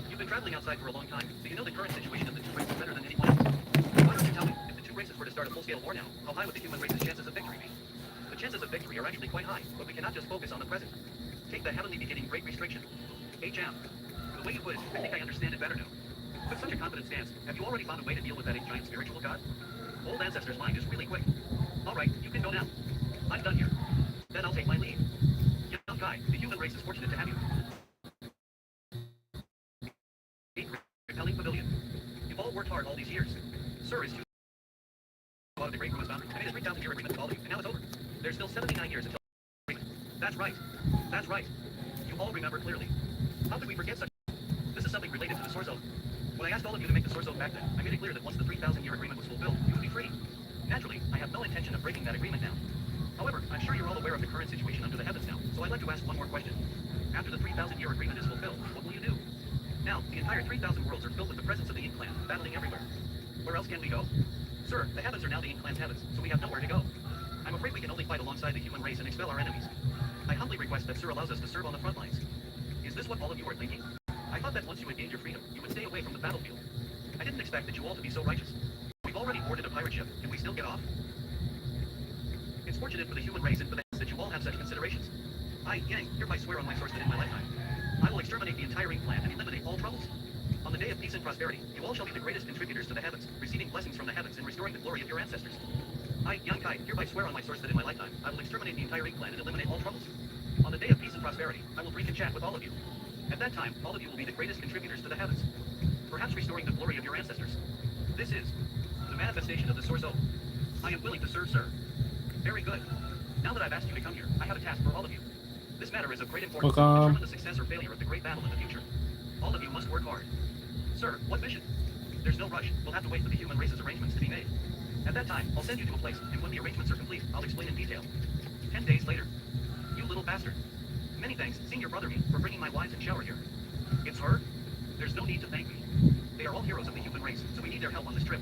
You've been traveling outside for a long time, so you know the current situation of the two races better than anyone else. Why don't you tell me, if the two races were to start a full-scale war now, how high would the human race's chances of victory be? The chances of victory are actually quite high, but we cannot just focus on the present. Take the heavenly beginning Great Restriction. HM. The way you put it, I think I understand it better now. With such a confident stance, have you already found a way to deal with that giant spiritual god? Old Ancestor's mind is really quick. Alright, you can go now. I'm done here. Then I'll take my leave. Young guy, the human race is fortunate to have you. Repelling Pavilion. You've all worked hard all these years. Sir is too out of the great Roman's boundary. I made a 3,000-year agreement with all of you, and now it's over. There's still 79 years until agreement. That's right. That's right. You all remember clearly. How could we forget such? This is something related to the Source Oath. When I asked all of you to make the Source Oath back then, I made it clear that once the 3,000-year agreement was fulfilled, you would be free. Naturally, I have no intention of breaking that agreement now. However, I'm sure you're all aware of the current situation under the heavens now, so I'd like to ask one more question. After the 3,000-year agreement is fulfilled, what will you do? Now, the entire 3,000 worlds are filled with the presence of the Ink Clan, battling everywhere. Where else can we go? Sir, the heavens are now the Ink Clan's heavens, so we have nowhere to go. I'm afraid we can only fight alongside the human race and expel our enemies. I humbly request that Sir allows us to serve on the front lines. Is this what all of you are thinking? I thought that once you had gained your freedom, you would stay away from the battlefield. I didn't expect that you all to be so righteous. We've already boarded a pirate ship. Can we still get off? It's fortunate for the human race and for the that you all have such considerations. I, Yang, hereby swear on my source that in my lifetime, I will exterminate the entire Ink Clan and eliminate all troubles. On the day of peace and prosperity, you all shall be the greatest contributors to the heavens, receiving blessings from the heavens and restoring the glory of your ancestors. I, Yang Kai, hereby swear on my source that in my lifetime, I will exterminate the entire Ink Clan and eliminate all troubles. On the day of peace and prosperity, I will drink and chat with all of you. At that time, all of you will be the greatest contributors to the heavens, perhaps restoring the glory of your ancestors. This is the manifestation of the Source Oath. I am willing to serve, sir. Very good. Now that I've asked you to come here, I have a task for all of you. This matter is of great importance to determine the success or failure of the great battle in the future. All of you must work hard. Sir, what mission? There's no rush. We'll have to wait for the human race's arrangements to be made. At that time, I'll send you to a place, and when the arrangements are complete, I'll explain in detail. 10 days later. You little bastard. Many thanks, Senior Brother Me, for bringing my wives and shower here. It's her? There's no need to thank me. They are all heroes of the human race, so we need their help on this trip.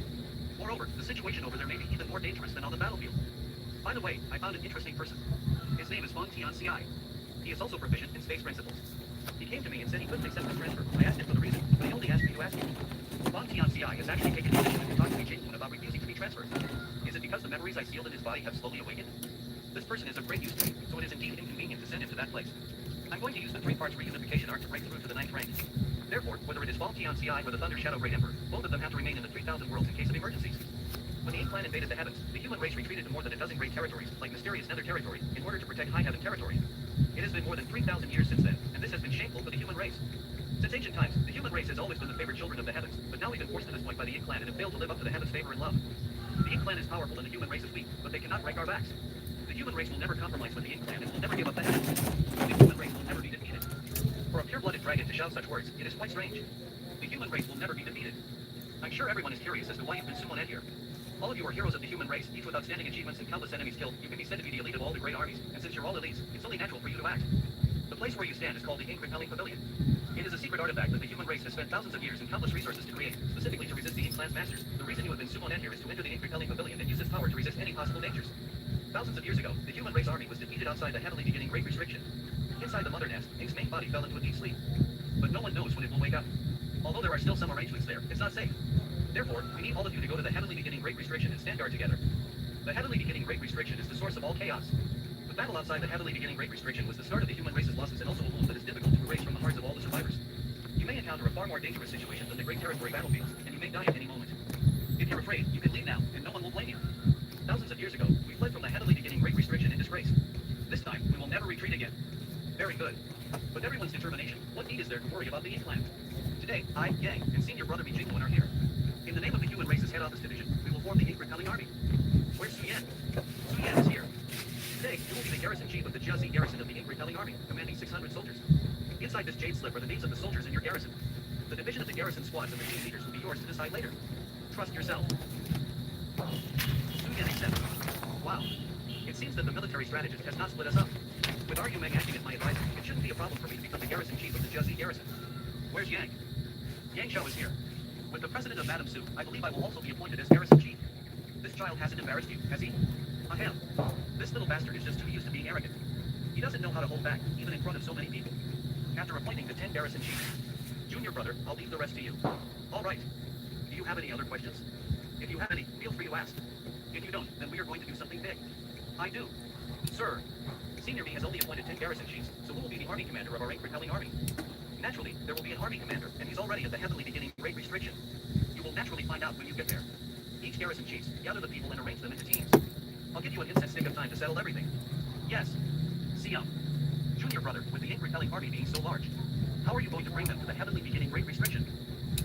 Moreover, the situation over there may be even more dangerous than on the battlefield. By the way, I found an interesting person. His name is Mochi2xSensei. He is also proficient in space principles. He came to me and said he couldn't accept the transfer. I asked him for the reason, but he only asked me to ask you. Mochi2xSensei has actually taken initiative to talk to me Jake about refusing to be transferred. Is it because the memories I sealed in his body have slowly awakened? This person is of great use to me, so it is indeed inconvenient to send him to that place. I'm going to use the 3 parts reunification arc to break through to the 9th rank. Therefore, whether it is Mochi2xSensei or the Thunder Shadow Great Emperor, both of them have to remain in the 3,000 worlds in case of emergencies. When the Ink Clan invaded the heavens, the human race retreated to more than a dozen great territories, like mysterious Nether territory, in order to protect High Heaven territory. It has been more than 3,000 years since then, and this has been shameful for the human race. Since ancient times, the human race has always been the favored children of the heavens, but now we've been forced to this point by the Ink Clan and have failed to live up to the heavens' favor and love. The Ink Clan is powerful and the human race is weak, but they cannot break our backs. The human race will never compromise with the Ink Clan and will never give up the heavens. The human race will never be defeated. For a pure-blooded dragon to shout such words, it is quite strange. The human race will never be defeated. I'm sure everyone is curious as to why you've been summoned here. All of you are heroes of the human race, each with outstanding achievements and countless enemies killed. You can be said to be the elite of all the great armies, and since you're all elites, it's only natural for you to act. The place where you stand is called the Ink Repelling Pavilion. It is a secret artifact that the human race has spent thousands of years and countless resources to create, specifically to resist the Ink Clan's masters. The reason you have been summoned here is to enter the Ink Repelling Pavilion and use its power to resist any possible dangers. Thousands of years ago, the human race army was defeated outside the heavenly beginning Great Restriction. Inside the mother nest, Ink's main body fell into a deep sleep. But no one knows when it will wake up. Although there are still some arrangements there, it's not safe. Therefore, we need all of you to go to the heavenly beginning Great Restriction and stand guard together. The heavenly beginning great restriction is the source of all chaos. The battle outside the heavenly beginning great restriction was the start of the human race's losses and also a wound that is difficult to erase from the hearts of all the survivors. You may encounter a far more dangerous situation than the great territory battlefields, and you may die at any moment. If you're afraid, you can leave now, and no one will blame you. Thousands of years ago, we fled from the heavenly beginning great restriction in disgrace. This time, we will never retreat again. Very good. With everyone's determination, what need is there to worry about the Ink Clan? Today, I, Yang, and senior brother Mochi2xSensei are here. In the name of the human race's head office division, we will form the Ink Repelling Army. Where's Suyen? Suyen is here. Today, you will be the garrison chief of the Jiazi garrison of the Ink Repelling Army, commanding 600 soldiers. Inside this jade slip are the names of the soldiers in your garrison. The division of the garrison squads and the team leaders will be yours to decide later. Trust yourself. Suyen accepts. Wow. It seems that the military strategist has not split us up. With our Yumeng acting as my advisor, it shouldn't be a problem for me to become the garrison chief of the Jiazi garrison. Where's Yang? Yang Shou is here. With the president of Madame Su, I believe I will also be appointed as garrison chief. This child hasn't embarrassed you, has he? Ahem. This little bastard is just too used to being arrogant. He doesn't know how to hold back, even in front of so many people. After appointing the 10 garrison chiefs, junior brother, I'll leave the rest to you. All right. Do you have any other questions? If you have any, feel free to ask. If you don't, then we are going to do something big. I do. Sir, Senior Me has only appointed 10 garrison chiefs, so who will be the army commander of our Ink Repelling Army? Naturally, there will be an army commander, and he's already at the heavenly beginning great restriction. You will naturally find out when you get there. Each garrison chiefs, gather the people and arrange them into teams. I'll give you an instant stick of time to settle everything. Yes. Siam. Junior brother, with the Ink Repelling Army being so large, how are you going to bring them to the heavenly beginning great restriction?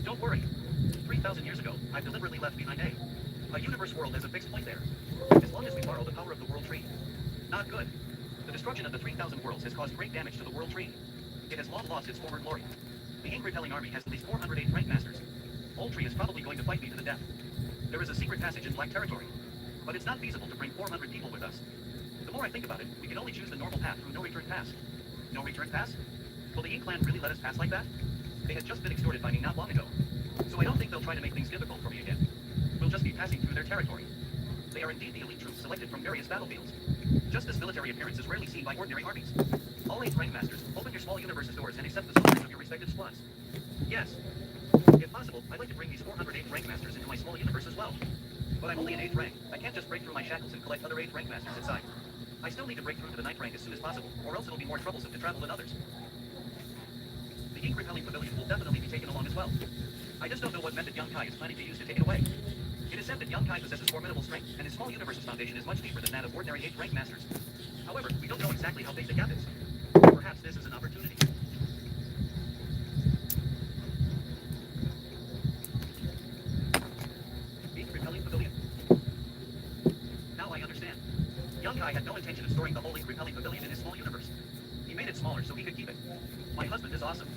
Don't worry. 3,000 years ago, I've deliberately left behind a universe world as a fixed point there. As long as we borrow the power of the world tree. Not good. The destruction of the 3,000 worlds has caused great damage to the world tree. It has long lost its former glory. The Ink Repelling Army has at least 408 rank masters. Old Tree is probably going to fight me to the death. There is a secret passage in Black Territory, but it's not feasible to bring 400 people with us. The more I think about it, we can only choose the normal path through No Return Pass. No Return Pass? Will the Ink Clan really let us pass like that? They had just been extorted by me not long ago, so I don't think they'll try to make things difficult for me again. We'll just be passing through their territory. They are indeed the elite troops selected from various battlefields. Just this military appearance is rarely seen by ordinary armies. All 8 rank masters, open your small universe's doors and accept the soldiers of your respective squads. Yes. If possible, I'd like to bring these 408 rank masters into my small universe as well. But I'm only an 8th rank. I can't just break through my shackles and collect other 8th rank masters inside. I still need to break through to the 9th rank as soon as possible, or else it'll be more troublesome to travel than others. The Ink Repelling Pavilion will definitely be taken along as well. I just don't know what method Young Kai is planning to use to take it away. It is said that Young Kai possesses formidable strength, and his small universe's foundation is much deeper than that of ordinary 8th rank masters. However, we don't know exactly how big the gap is. Perhaps this is an opportunity. Ink Repelling Pavilion. Now I understand. Young Kai had no intention of storing the whole Ink Repelling Pavilion in his small universe. He made it smaller so he could keep it. My husband is awesome.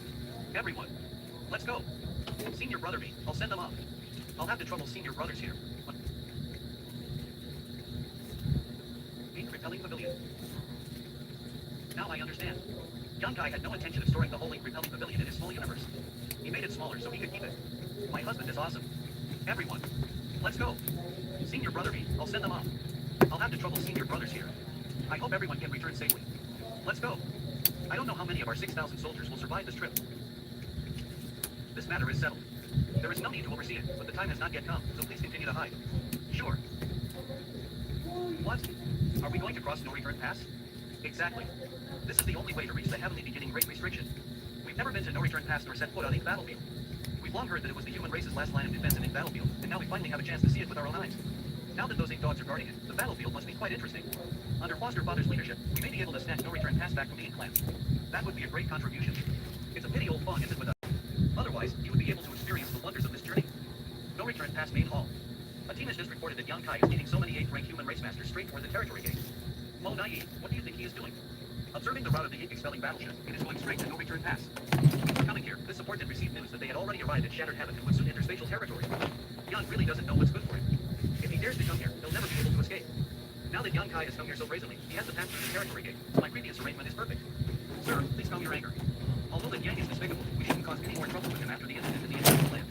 Everyone, let's go. Senior brother me, I'll send them off. I'll have to trouble senior brothers here. Ink Repelling Pavilion. Now I understand. Young Kai had no intention of storing the whole Ink Repelling Pavilion in his small universe. He made it smaller so he could keep it. My husband is awesome. Everyone, let's go. Senior brother me, I'll send them off. I'll have to trouble senior brothers here. I hope everyone can return safely. Let's go. I don't know how many of our 6,000 soldiers will survive this trip. This matter is settled. There is no need to oversee it, but the time has not yet come, so please continue to hide. Sure. What? Are we going to cross No Return Pass? Exactly. This is the only way to reach the heavenly beginning great restriction. We've never been to No Return Pass nor set foot on Ink Battlefield. We've long heard that it was the human race's last line of defense in Ink Battlefield, and now we finally have a chance to see it with our own eyes. Now that those Ink dogs are guarding it, the battlefield must be quite interesting. Under Foster Father's leadership, we may be able to snatch No Return Pass back from the Ink Clan. That would be a great contribution. It's a pity old Fong isn't with us. Otherwise, you would be able to experience the wonders of this journey. No Return Pass Main Hall. A team has just reported that Young Kai is leading so many 8th rank human race masters straight toward the territory gate. Mo Naive, what do you think he is doing? Observing the route of the Ink expelling battleship, it is going straight to No Return Pass. Before coming here, this subordinate received news that they had already arrived at Shattered Heaven and would soon enter spatial territory. Young really doesn't know what's good for him. If he dares to come here, he'll never be able to escape. Now that Young Kai has come here so brazenly, he has to pass through the territory gate. My previous arrangement is perfect. Sir, please calm your anger. Although that Yang is despicable, we shouldn't cause any more trouble with him after the incident in the Imperial land.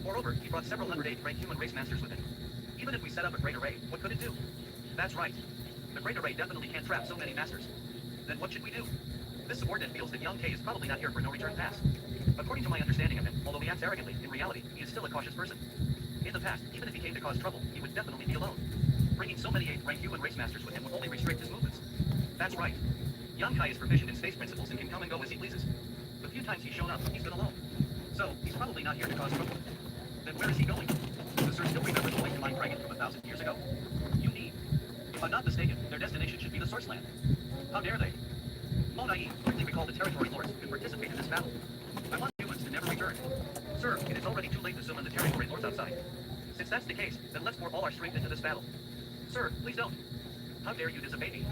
Moreover, he brought several hundred 8th rank human race masters with him. Even if we set up a great array, what could it do? That's right. The great array definitely can't trap so many masters. Then what should we do? This subordinate feels that Young Kai is probably not here for No Return Pass. According to my understanding of him, although he acts arrogantly, in reality, he is still a cautious person. In the past, even if he came to cause trouble, he would definitely be alone. Bringing so many 8th rank human race masters with him will only restrict his movements. That's right. Young Kai is proficient in space principles and can come and go as he pleases. The few times he's shown up, he's been alone. So, he's probably not here to cause trouble. Then where is he going? Does Sir still remember the white divine dragon from 1,000 years ago? You need. If I'm not mistaken, their destination should be the Source Land. How dare they? Mochi quickly recalled the territory lords who participated in this battle. I want humans to never return. Sir, it is already too late to summon the territory lords outside. Since that's the case, then let's pour all our strength into this battle. Sir, please don't. How dare you disobey me?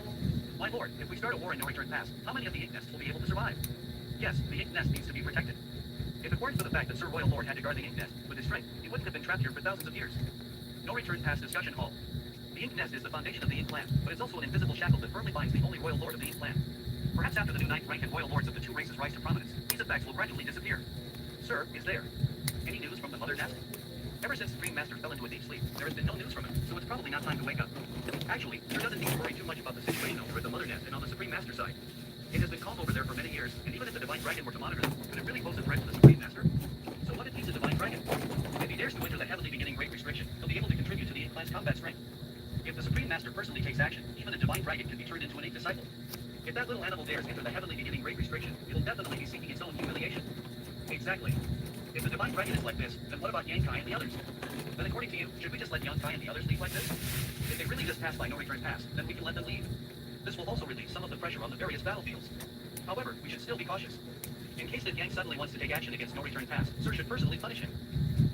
My lord, if we start a war in no return pass, how many of the Ink Nests will be able to survive? Yes, the Ink Nest needs to be protected. If it weren't for the fact that Sir Royal Lord had to guard the Ink Nest with his strength, he wouldn't have been trapped here for thousands of years. No return pass discussion hall. The Ink Nest is the foundation of the Ink Clan, but it's also an invisible shackle that firmly binds the only Royal Lord of the Ink Clan. Perhaps after the new 9th rank and Royal Lords of the two races rise to prominence, these effects will gradually disappear. Sir, is there any news from the Mother Nest? Ever since Supreme Master fell into a deep sleep, there has been no news from him, so it's probably not time to wake up. Actually, Sir doesn't need to worry too much about the situation over at the Mother Nest and on the Supreme Master side. It has been calm over there for many years, and even if the Divine Dragon were to monitor them, could it really pose a threat to the Supreme Master? So what if he's a Divine Dragon? If he dares to enter the heavily beginning Great Restriction, he'll be able to contribute to the Ink Clan's combat strength. If the Supreme Master personally takes action, even a Divine Dragon can be turned into an Ink Disciple. If that little animal dares enter the heavily beginning Great Restriction, it'll definitely be seeking its own humiliation. Exactly. If the Divine Dragon is like this, then what about Yang Kai and the others? Then according to you, should we just let Yang Kai and the others leave like this? If they really just pass by no return pass, then we can let them leave. This will also relieve some of the pressure on the various battlefields. However, we should still be cautious. In case that Yang suddenly wants to take action against no return pass, Sir should personally punish him.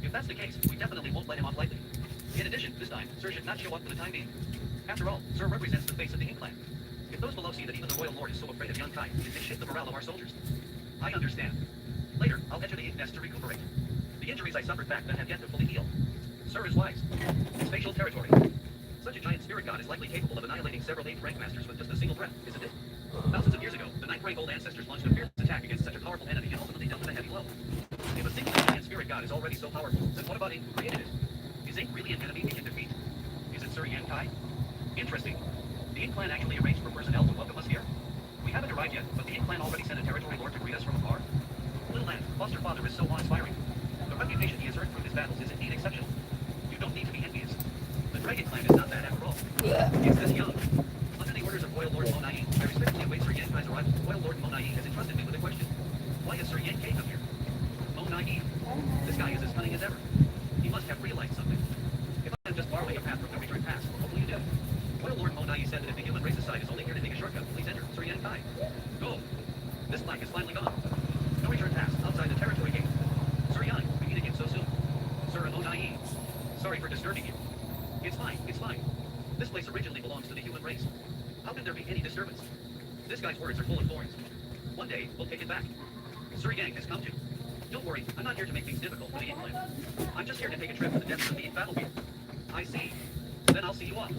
If that's the case, we definitely won't let him off lightly. In addition, this time, Sir should not show up for the time being. After all, Sir represents the face of the Ink Clan. If those below see that even the Royal Lord is so afraid of Young Kai, it may shake the morale of our soldiers. I understand. Later, I'll enter the Ink Nest to recuperate. The injuries I suffered back then have yet to fully heal. Sir is wise. Spatial territory. Such a giant spirit god is likely capable of annihilating several 8th rank masters with just a single breath, isn't it? Thousands of years ago, the 9th rank old ancestors launched a fierce attack against such a powerful enemy and ultimately dealt with a heavy blow. If a single giant spirit god is already so powerful, then what about Ink who created it? Is Ink really an enemy we can defeat? Is it Sir Yang Kai? Interesting. The Ink Clan actually arranged for personnel to welcome us here. We haven't arrived yet, but the Ink Clan already sent a territory lord to greet us from afar. Little Land, Foster Father is so awe-inspiring. The reputation he has earned through his battles is indeed exceptional. You don't need to be envious. The Dragon Clan is not bad after all. It's this young. Under the orders of Royal Lord Mochi, I respectfully await Sir Yang Kai's arrival. Royal Lord Mochi has entrusted me with a question. Why has Sir Yang Kai come here? Mochi. This guy is as cunning as ever. He must have realized something. If I'm just borrowing a path from the return pass, what will you do? Royal Lord Mochi said that if the human race side is only here to take a shortcut, please enter Sir Yang Kai. Go. This flank is finally gone. No return pass outside the territory gate. Sir Yang, we meet again so soon. Sir Mochi. Sorry for disturbing you. It's fine, it's fine. This place originally belongs to the human race. How can there be any disturbance? This guy's words are full of thorns. One day, we'll take it back. Sir Yang has come to. Don't worry, I'm not here to make things difficult for the Ink Clan. I'm just here to take a trip to the depths of the Ink battlefield. I see. Then I'll see you off.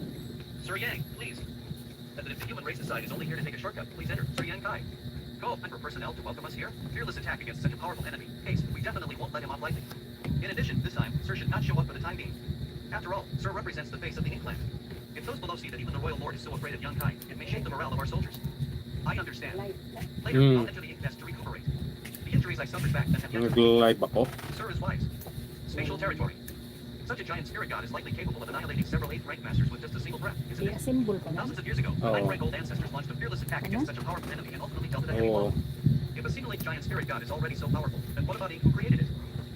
Sir Yang, please. And that if the human race side is only here to take a shortcut, please enter Sir Yang Kai. Go and for personnel to welcome us here. Fearless attack against such a powerful enemy. Haste, we definitely won't let him off lightly. In addition, this time, Sir should not show up for the time being. After all, Sir represents the face of the Ink Clan. If those below see that even the Royal Lord is so afraid of Young Kai, it may shake the morale of our soldiers. I understand. Later, I'll enter the Ink Nest to recuperate. The injuries I suffered back then have yet to Nag-live ako. Sir is wise. Spatial territory. Such a giant spirit god is likely capable of annihilating several 8th rank masters with just a single breath, isn't it? Symbol pa lang. Thousands of years ago, the 9th rank old ancestors launched a fearless attack against such a powerful enemy and ultimately dealt it a heavy blow. If a single giant spirit god is already so powerful, then what about Ink who created it?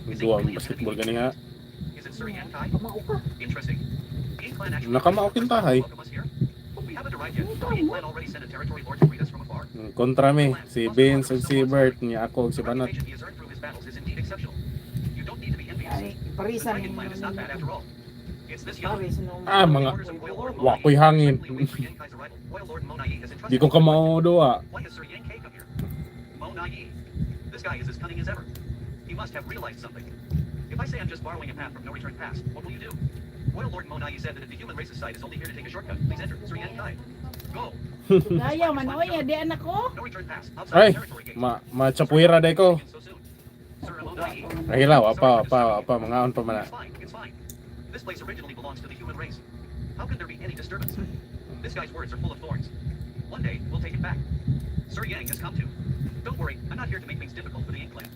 Is Ink Dua really an basketball enemy? gani nga. Is it Sir Yang Kai? Kamao ka. Interesting. The Ink Clan actually Nakamao kintahay. welcome us here. We haven't arrived yet. The Ink Clan already sent a territory lord to greet us from afar. Kontra mi, si Vince ug si Bert niya ako ug si The Banat. reputation he has earned through his battles is indeed exceptional. You don't need to be envious. Ay, The parisan Dragon Clan is not bad after all. It's this young. Paris nung Ah, mga wakoy hangin. Di ko kamao duwa. Why has Sir Yang Kai come here? Mochi. This guy is as cunning as ever. He must have realized something. If I say I'm just borrowing a path from no return pass, what will you do? Royal Lord Mochi said that if the human race's side is only here to take a shortcut, please enter Sir Yang Kai. Go. Gaya man oy, di anak ko. No return pass outside Ay, the territory gate. machapuira day ko. So soon. Sir Mochi. Nahilaw, apa, mangaon pa man. It's fine, it's fine. This place originally belongs to the human race. How can there be any disturbance? This guy's words are full of thorns. One day, we'll take it back. Sir Yang has come to. Don't worry, I'm not here to make things difficult for the Ink Clan.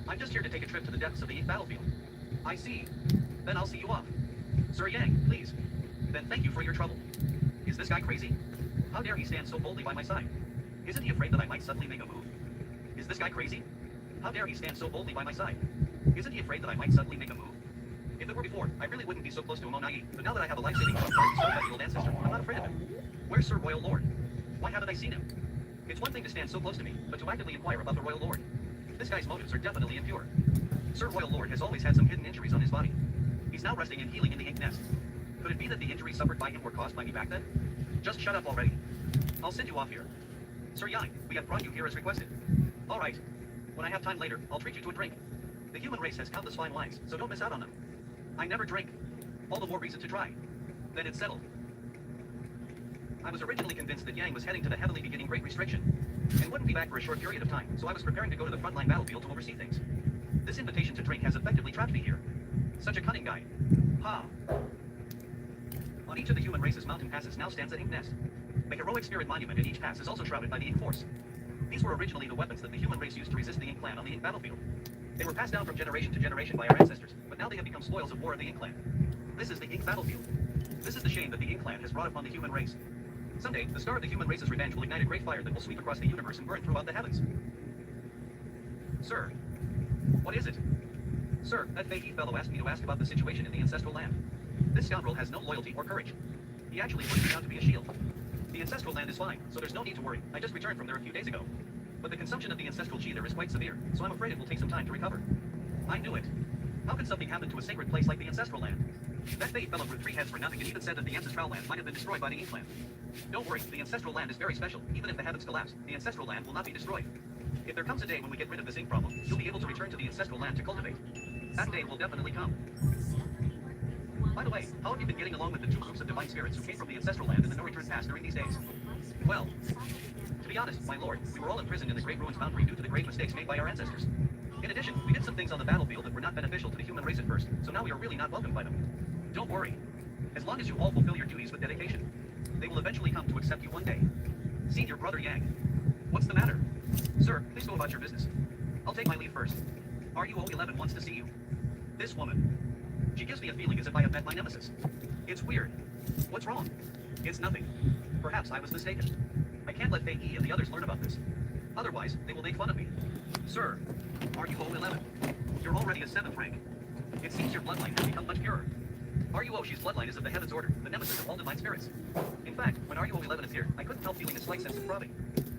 I'm just here to take a trip to the depths of the Ink battlefield. I see. Then I'll see you off. Sir Yang, please. Then thank you for your trouble. Is this guy crazy? How dare he stand so boldly by my side? Isn't he afraid that I might suddenly make a move? Is this guy crazy? How dare he stand so boldly by my side? Isn't he afraid that I might suddenly make a move? If it were before, I really wouldn't be so close to him Mochi, but now that I have a life-saving power bestowed by the old ancestor, I'm not afraid of him. Where's Sir Royal Lord? Why haven't I seen him? It's one thing to stand so close to me, but to actively inquire about the Royal Lord. This guy's motives are definitely impure. Sir Royal Lord has always had some hidden injuries on his body. He's now resting and healing in the ink nest. Could it be that the injuries suffered by him were caused by me back then? Just shut up already. I'll send you off here. Sir Yang, we have brought you here as requested. All right. When I have time later, I'll treat you to a drink. The human race has countless fine wines, so don't miss out on them. I never drink. All the more reason to try. Then it's settled. I was originally convinced that Yang was heading to the heavenly beginning Great Restriction, and wouldn't be back for a short period of time, so I was preparing to go to the frontline battlefield to oversee things. This invitation to drink has effectively trapped me here. Such a cunning guy. Ha! On each of the human race's mountain passes now stands an ink nest. The heroic spirit monument at each pass is also shrouded by the ink force. These were originally the weapons that the human race used to resist the ink clan on the ink battlefield. They were passed down from generation to generation by our ancestors, but now they have become spoils of war of the ink clan. This is the ink battlefield. This is the shame that the ink clan has brought upon the human race. Someday, the star of the human race's revenge will ignite a great fire that will sweep across the universe and burn throughout the heavens. Sir, what is it? Sir, that Fei fellow asked me to ask about the situation in the ancestral land. This scoundrel has no loyalty or courage. He actually puts me down to be a shield. The ancestral land is fine, so there's no need to worry. I just returned from there a few days ago. But the consumption of the ancestral chi there is quite severe, so I'm afraid it will take some time to recover. I knew it. How could something happen to a sacred place like the ancestral land? That Fei fellow grew 3 heads for nothing and even said that the ancestral land might have been destroyed by the ink clan. Don't worry, the ancestral land is very special. Even if the heavens collapse, the ancestral land will not be destroyed. If there comes a day when we get rid of this ink problem, you'll be able to return to the ancestral land to cultivate. That day will definitely come. By the way, how have you been getting along with the 2 groups of divine spirits who came from the ancestral land in the no-return past during these days? Well, to be honest, my lord, we were all imprisoned in the Great Ruins Foundry due to the grave mistakes made by our ancestors. In addition, we did some things on the battlefield that were not beneficial to the human race at first, so now we are really not welcomed by them. Don't worry. As long as you all fulfill your duties with dedication, they will eventually come to accept you one day. Senior Brother Yang. What's the matter? Sir, please go about your business. I'll take my leave first. RUO 11 wants to see you. This woman. She gives me a feeling as if I have met my nemesis. It's weird. What's wrong? It's nothing. Perhaps I was mistaken. I can't let Fei Yi and the others learn about this. Otherwise, they will make fun of me. Sir, RUO 11. You're already a 7th rank. It seems your bloodline has become much purer. RUO Shi's bloodline is of the Heaven's Order, the nemesis of all divine spirits. In fact, when RUO 11 appeared, I couldn't help feeling a slight sense of throbbing.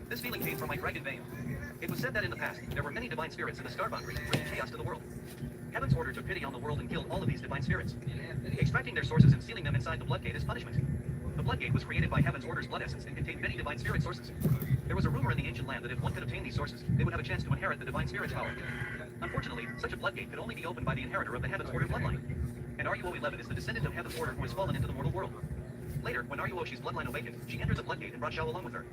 This feeling came from my dragon vein. It was said that in the past, there were many divine spirits in the star boundary, bringing chaos to the world. Heaven's Order took pity on the world and killed all of these divine spirits, extracting their sources and sealing them inside the Bloodgate as punishment. The Bloodgate was created by Heaven's Order's blood essence and contained many divine spirit sources. There was a rumor in the ancient land that if one could obtain these sources, they would have a chance to inherit the divine spirit's power. Unfortunately, such a Bloodgate could only be opened by the inheritor of the Heaven's Order bloodline. And RUO 11 is the descendant of Heaven's Order who has fallen into the mortal world. Later, when RUO Shi's bloodline awakened, she entered the Bloodgate and brought Xiao along with her.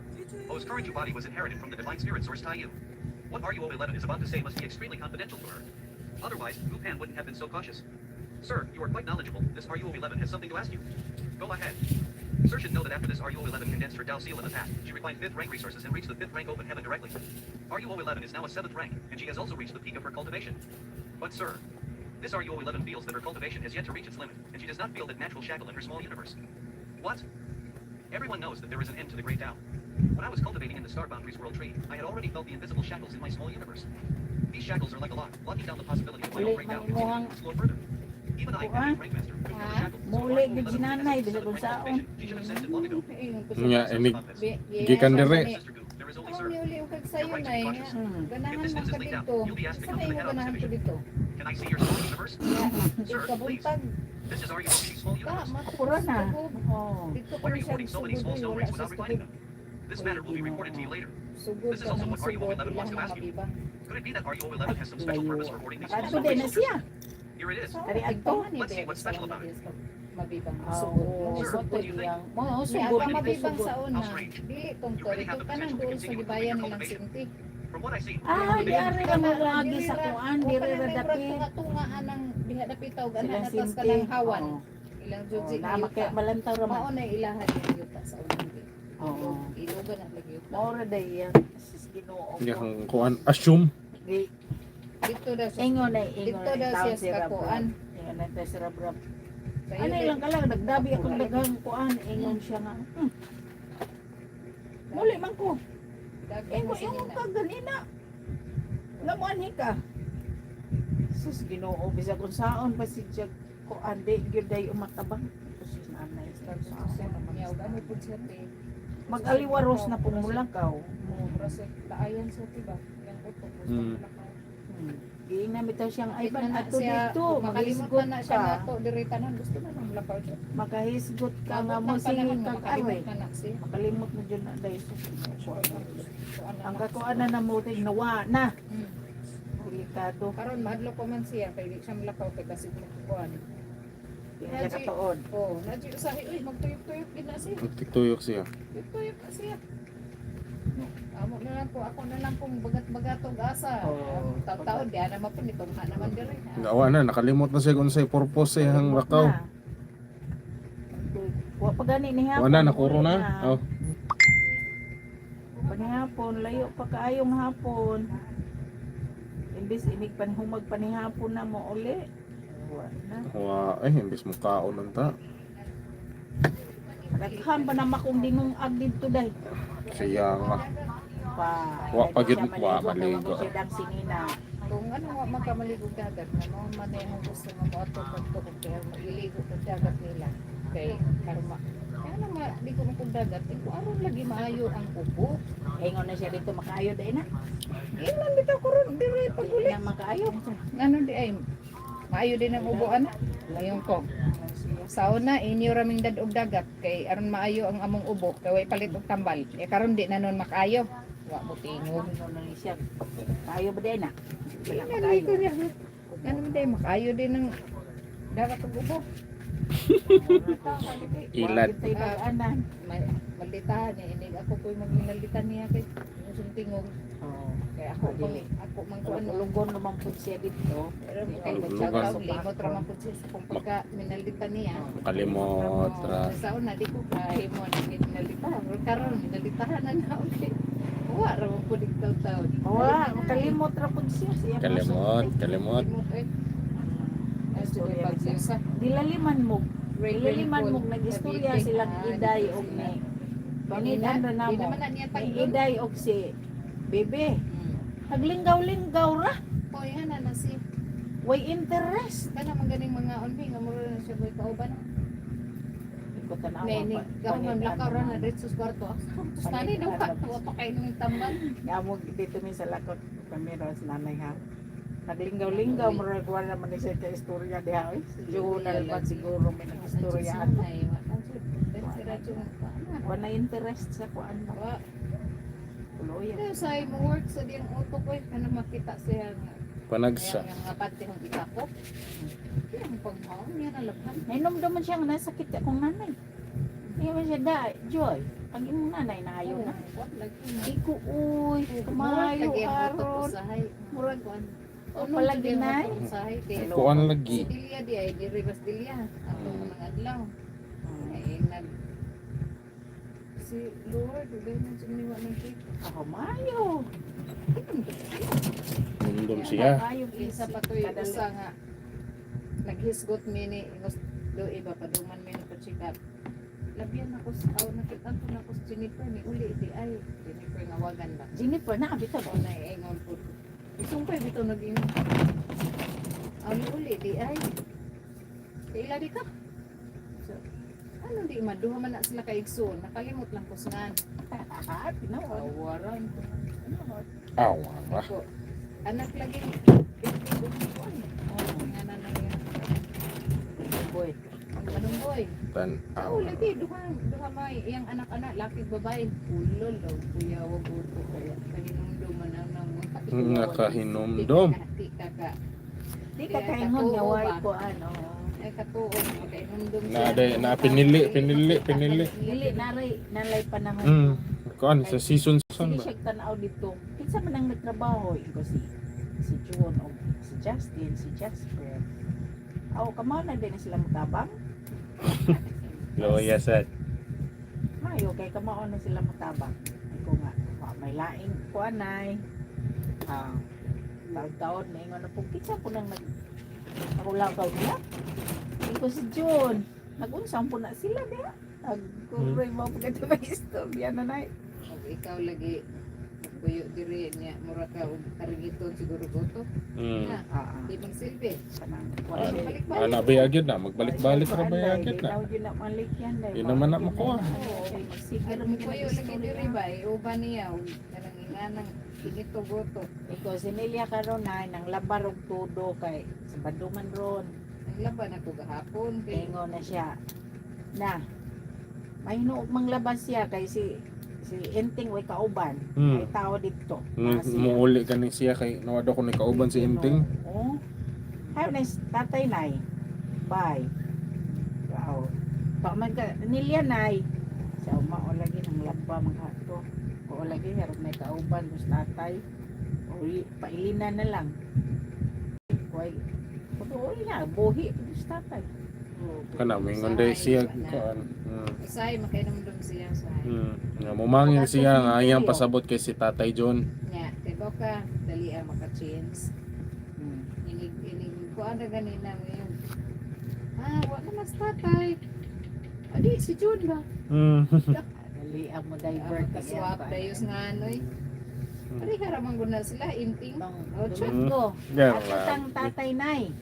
O's current body was inherited from the divine spirit source Taiyu. What RUO 11 is about to say must be extremely confidential to her. Otherwise, Wu Pan wouldn't have been so cautious. Sir, you are quite knowledgeable. This RUO 11 has something to ask you. Go ahead. Sir should know that after this RUO 11 condensed her Dao Seal in the past, she refined 5th rank resources and reached the 5th rank open heaven directly. RUO 11 is now a 7th rank, and she has also reached the peak of her cultivation. But sir, this RUO 11 feels that her cultivation has yet to reach its limit, and she does not feel that natural shackle in her small universe. What? Everyone knows that there is an end to the Great Tao. When I was cultivating in the Star Boundaries World Tree, I had already felt the invisible shackles in my small universe. These shackles are like a lock, blocking down the possibility of my own Great Tao continuing to explore further. Even I, as a rank master, could feel the shackles. Muli gid si nanay bisa kung saon. She should have sensed it long ago. Nga, ini gikan dire. There is only Kung sir. uli ukag sa'yo You're right to na be eh. cautious. If Ganahan this mo news is ka leaked out, dito. you'll be asked to Saan come to the mo head of ganahan this ko division. dito? Can I see your small universe? Di Sir, ka please. buntag. This is RUO Shi's small Ka, universe. Pura na. matulog. Oh. Dito Why ko are na you siya hoarding so many small sugudoy. stone Wala rings siya without refining sugod. them? This matter will be reported to you later. Sugod This is ka also ng what RUO sugod. 11 wants Ilang to na ask you. mabibang. Could it be that RUO 11 has some special purpose for hoarding these small Ato stone din na rings? siya. Here it is. Ari adto. Let's see what's special about it. Mabibang. Oh, Sugod. Sir, sugod what do you think? yang. Mo May sugod aga dito mabibang sugod. sa una. How strange. Dili tong You really have dito the ka nang potential to doon sa continue gibayan improving your nilang cultivation. sinti. From what I see, Ah, di ari ra mo lagi sa kuan, di ra ra dapit. Tunga-tungaan ng diha dapitaw Silang gana atas sinti. kanang hawan. Oo. Ilang Oh, judge na makaya malantaw ra Mao man. na ilahan yung yuta sa unang di. Oo. Ilugan na lagi yuta. Mao ra day yan. Sis Ginoo. Yang kuan assume. Di Dito daw siya. ingon na ingon. Dito daw siya sa kuan. Ingon na tayo sa rab-rab. Ano lang ka lang, nagdabi akong daghang kuan, ingon siya nga. Muli man ko. Ingon ka ganina. Lamuan ka. Sus Ginoo bisa kung saon pa si Jack kuan di gyud day umatabang. Sus nanay sa Miyaw, gano'n po siya, te. mag-aliwaros na pumulakaw. Laayan siya, diba? Yung utok mo Mm. sa lakaw. Giing na bitaw siyang ay ban na ato siya, dito, makalimot makahisgot na siya ka. nato, dirita na, gusto na nang lakaw siya. Makahisgot ka nga mo Mabot si ng panahon, kag-aroy. makalimot na na siya. Makalimot mo dyan na dahil sa Kuan ang na. kakuan na namuting nawa na. Mm. Delikado. Karon mahadlo pa man siya, kaya di siya malakaw, kaya kasi kuan. Kaya katuod. Oh, nadyo usahi, uy, magtuyok-tuyok din na siya. Nagtituyok siya. Tuyok na siya. Amo na lang po, ako na lang pong bagat-bagatog asa. Oh. Taon-taon, di naman po, nitong naman dire. Gawa na, nakalimot na siya kung sa'y purpose eh, ang lakaw. Wa pa gani ni hapon. Gawa na, nakuro na. Oh. Panihapon, layo pa kaayong hapon. Imbis inig panhumag panihapon na mo uli. Wa na. Imbis mo kaon lang ta. Daghan pa na makong dingong ag dito day. Siya nga. Wa pa gid wa maligo. Siya dang singina. Kung ano nga magkamaligog dagat, na mga manay ang gusto nga mo-ato-ato kaya mailigo sa dagat nila. Kay karma. Kaya naman, di ko makong dagat, kung aron lagi maayo ang upo. Ingon na siya dito makaayo day na. Ilan bitaw ko ron, dire pag-uli. Nang makaayo. Ano di ay, maayo din ang ubuan. Ngayon ko. Sa una, inyo raming dadog dagat, kay aron maayo ang among ubo, kay way palit og tambal. Karon di na nun makaayo. Wa mo tingog. Ingon na siya. Makaayo ba day na? Wala Maligo makaayo. niya. Ano mo din, makaayo din ng dagat og ubo. Ilad. Wa gid tay anan. Malditahan niya, inig ako po'y magminalditan niya kay usong tingog. Oh. Kaya ako man ko ano. Lugon naman po siya dito. Pero kay Lugon. magsaw limot ra man pud siya sa kung pagka minalditan niya. Kalimot ra. Sa una di ko kahimo na minalditahan. Pero karon minalditahan na na ulit. Wa ra mo pud taon. Wala, makalimot ra po siya. Siya Kalimot. Limot eh. Ay sige pagsisa. Dilaliman mo. Dilaliman mo nag-istorya silang iday og ni. Panidan ra Di namo. naman na niya May tayo. iday og si Bebe. Naglinggaw-linggaw ra. Hoy hana na si Way interest. kana man ganing mga unbi nga mura na siya boy kauban. Iko tanawa. Nene, gaman lakaw ra na dito sa kwarto. Tapos tani daw ka, tuwa pa kayo ng tambal. Yamo dito mi sa lakot kamera sa nanay ha. Naglinggaw-linggaw mo ra wala man siya ka istorya diha. Journal man siguro may nag-istorya ato. Wala interest sa kuan mo. Tuloy. Pero sa mo work sa diyang utok ko, ano makita siya nga. Panagsa. Nga pati ng ikakop. Yung pagmahon niya na labhan. Nainomdaman siya nga nasakit akong nanay. Iya man siya da, Joy. Ang imong nanay na ayaw na. What lagi Iko uy, kumayo aron. Murag kuan. Palagi na. Kuan Si lagi. Delia di ay di Rivas Delia. Ato mga adlaw. Ay nag si Lord, dugay man siya niwa ng cake. Ako mayo. Mundom siya. Mayo Isa pa to'y usa nga naghisgot mi ni do iba paduman mi ni pachikap. Labyan ako sa nakita ko na ko si Jennifer ni uli di ay Jennifer nga wagan ba. Jennifer na abita Ako ba? na ingon po. Isong pa bitaw naging ano uli di ay. Kaila di ka. So, ano di maduha man na sila ka igsoon. Nakalimot lang ko sa Ah, tinawa. awaran. Awa ra. Ako, anak lagi. Oh, nga na na yan. Boy. Anong boy? Tan Oo, lagi. Duha may iyang anak-anak. Laki babae. Ulol daw. Kuya, wag uto. Kaya kahinumdum man ang Nakahinumdum. Di ka ka. Di ka kaingon nga way ko ano. Ay katuog. Kahinumdum Na pinili. Dili nalay panahon. Mm. Kuan sa season Sige ba? siya tanaw dito. Kinsa man ang nagtrabaho iko si June o si Justin, si Jasper. Aw, kamo na din sila mutabang. Loya sad. Mayo kay kamo na sila mutabang. Iko nga, may laing kuanay. Taon-taon na ingon na po kinsa po nang nag ako lang niya. Iko si June. Nagunsang po na sila diha. Nagkuroy mo pa ito may istorya na nay. Ug ikaw lagi buyo diri niya mura ka og karigiton siguro goto. Na, di magsilbi. Kanang Ana ba yun na? Magbalik-balik ra ba yun na? Daw yun na malik yan day. Di naman na makuha. Sige Ano mo kayo lagi diri ba? Uban niya og kanang inganang kinito goto. Ikaw sinilya karon na nang labar og tudo kay sa Banduman ron. Naglaban ako gahapon kay Ingo na siya. Na. May hinuog manglabas siya kay si Enting way kauban. Hmm. May tao dito. Muuli ka ni siya kay nawado ko ni kauban si Inting. Oo. Hay na tatay nay. Bye. Wow. Paman ka nilya nay. Sa mao lagi nang laba mga ato. O lagi harap may kauban dus tatay. O pailinan na lang. Kuy. Patuloy na buhi dus tatay. Kana mingon day siya kuan. Isay makainomdom siya sa. Nga mumangin siya nga iyang pasabot kay si Tatay John. Nya, kay ka dali ang maka-change. Inig ko ana ganina ngayon. Wala mas tatay. Adi si June ba? Dali ang mo divert Kaswap dayos nga anoy. Ari haramang guna sila inting. O check ko. Yeah, At tang tatay nay.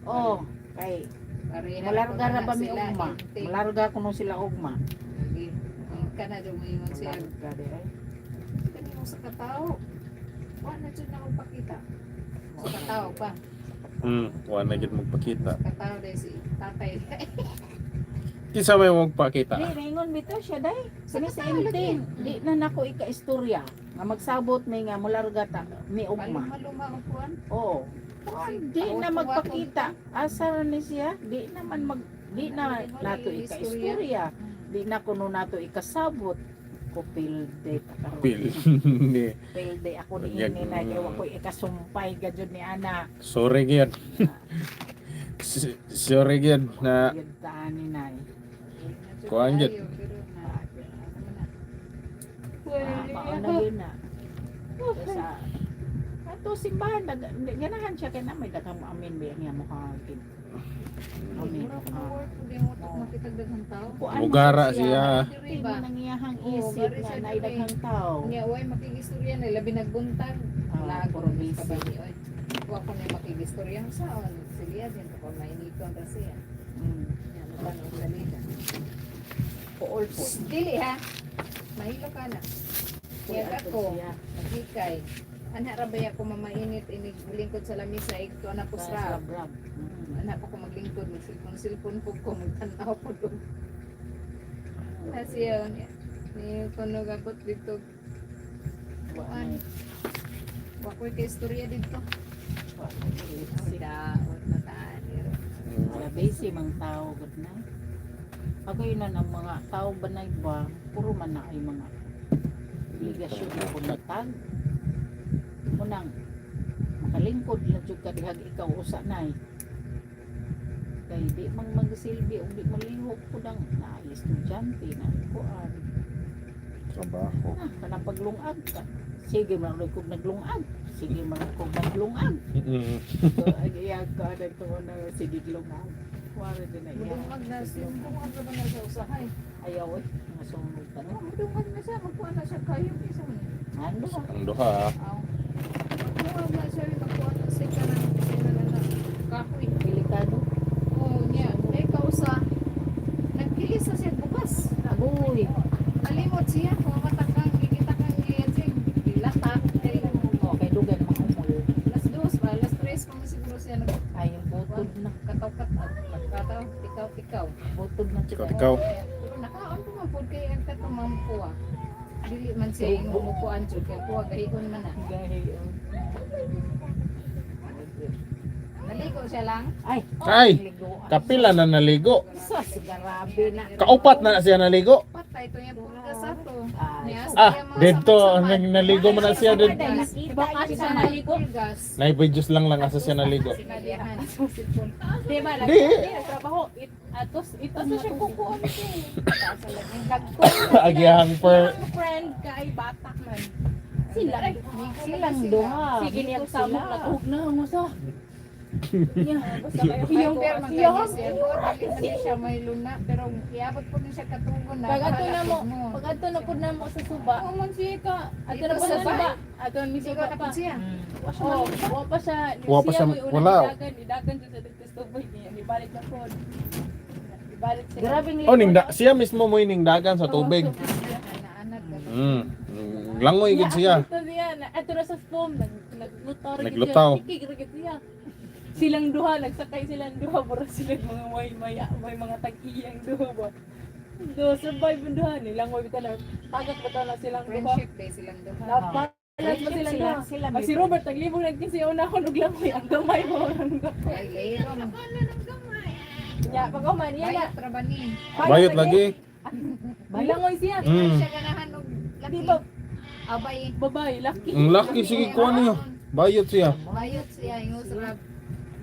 Oh, kay Pareha malarga ra ba mi sila, ugma? inting. Malarga kuno sila ugma. Lagi. Ang kana daw mo ingon siya. Malarga di ay. Kani mo sa katao. Wala jud na magpakita. Sa katao pa. Wa na gid magpakita. Sa katao dai si tatay. Kinsa may magpakita? Di ringon bitaw siya day. Sini sa katao lagi. inting. Di na nako ika-istorya nga magsabot may nga mularga ta mi ugma. Maluma ang kuan. Oo. Di na magpakita. Asa ni siya? Di naman di na nato ika-istorya. Di na kuno nato ikasabot. Kupil de Pil. Kupil de ako ni ini na kay ko ikasumpay gadyon ni ana. Sorry gyud. Sorry gyud na Yun taan ni nay. Kuan gyud. Paano yun na? Sa ato simbahan ganahan siya kay na may daghang amin ba nga mo kagin. Amin. Mugara siya. Di man nangiyahang isip nga nay daghang tao. Nya way makigistorya na labi nagbuntag. Ah, puro busy. Wa ko na makigistorya saon. Silya din ko mainiton ra siya. Nya tanong salida. Pool po. Dili ha. Mahilo ka na. Kaya ako, magikay. Anak rabay ako mamainit, inig lingkod sa lamisa, ito anak ko sa Brab. anak ko maglingkod, magsilpon po ko, magtanaw po doon. Nasiyaw niya. Ni kunog abot dito. Buwan. Wakoy ka istorya dito. Daot na taan. Wala basi mang tao gud na. Ako yun na ng mga tao banay ba, puro man na ay mga obligasyon na kunatag. Munang makalingkod lang jud ka dihag ikaw usa nay. Kay di mang magsilbi ug di malihok ko nang na estudyante na kuan. Trabaho. Kanang paglungag ka. Sige man rin kung naglungag. Sige man kung naglungag. So, agiyag ka na ito na sige lungag. Wala din na iya. Mudungag na siya. Mudungag na ba na siya usahay? Ayaw eh. Mga sunod ka na. Mudungag na siya. Magkuha na siya kayo. Isa mo niya. Ano ba? Ang duha. Aw. Magkuha na siya. Magkuha na siya ka na. Sino na na. Kahoy. Delikado. Oo niya. May kausa. Nagkilis na siya bukas. Agoy. Nalimot siya. Kung matakang kikita kang giyasing. Dilatak. Okay, dugan mga umul. Alas 2 ba? Alas 3 pa siguro siya nag Ay, yung butod na. kataw-kataw. Kataw. Tikaw-tikaw. Butod na siya. Ikaw. Pero nakaon ko man po kay ang katumampuwa. Dili man siya yung umupuan siya. Kaya puwa gahikon man na. Gahi. Naligo siya lang. Ay. Ay! Liguan. Kapila na naligo. Sus, garabe na. Kaupat na siya naligo. Patay to yung pulgas ato. Ay. Dito naligo man na siya dito. Iba ka siya naligo. Nay videos lang asa siya naligo. Sinalihan. Diba, Di. trabaho. Atos, ito sa siya kukuha mo Agihang per friend ka ay batak man. Silang duha. Sige niya sa mo katug na mo sa. Basta kayo Yung pero ko. magkanya siya. Dili man niya siya may luna. Pero iabot po niya siya katugon na. Pag ato na mo, bahala po pag ato na pud na mo sa suba. Oo man siya ka. Ato Dito na po sa sa suba. bahay. Ato na mi Hindi ko suba pa. kapag siya. Oh, wa pa siya. Wa pa siya- mo'y unang wala. Idagan siya sa dagtas tuboy niya. Ibalik na po. Ibalik siya. Grabe ni. Oh, siya mismo mo ning-dagan sa tubig. Anak ka. Langoy gid siya. Ito siya. Ato na sa storm. Naglutaw. Naglutaw. Kikigigit siya. Silang duha, nagsakay silang duha, bura sila mga may mga tag-iyang duha ba. Do survive yung duha nilang way bitaw na tagak bitaw na silang duha. Friendship day silang duha. Napalas ba silang duha? Sila Pag si Robert naglibog nagkisi una ko naglangoy ang gamay mo ang gamay. Ay, layro man. Ya, pag man yan na. Bayot ra ba ni? Bayot lagi. Langoy siya. Siya ganahan og Di laki. ba Abay. babae laki. Ang laki sige ko niyo. Bayot siya. Bayot siya yung sarap.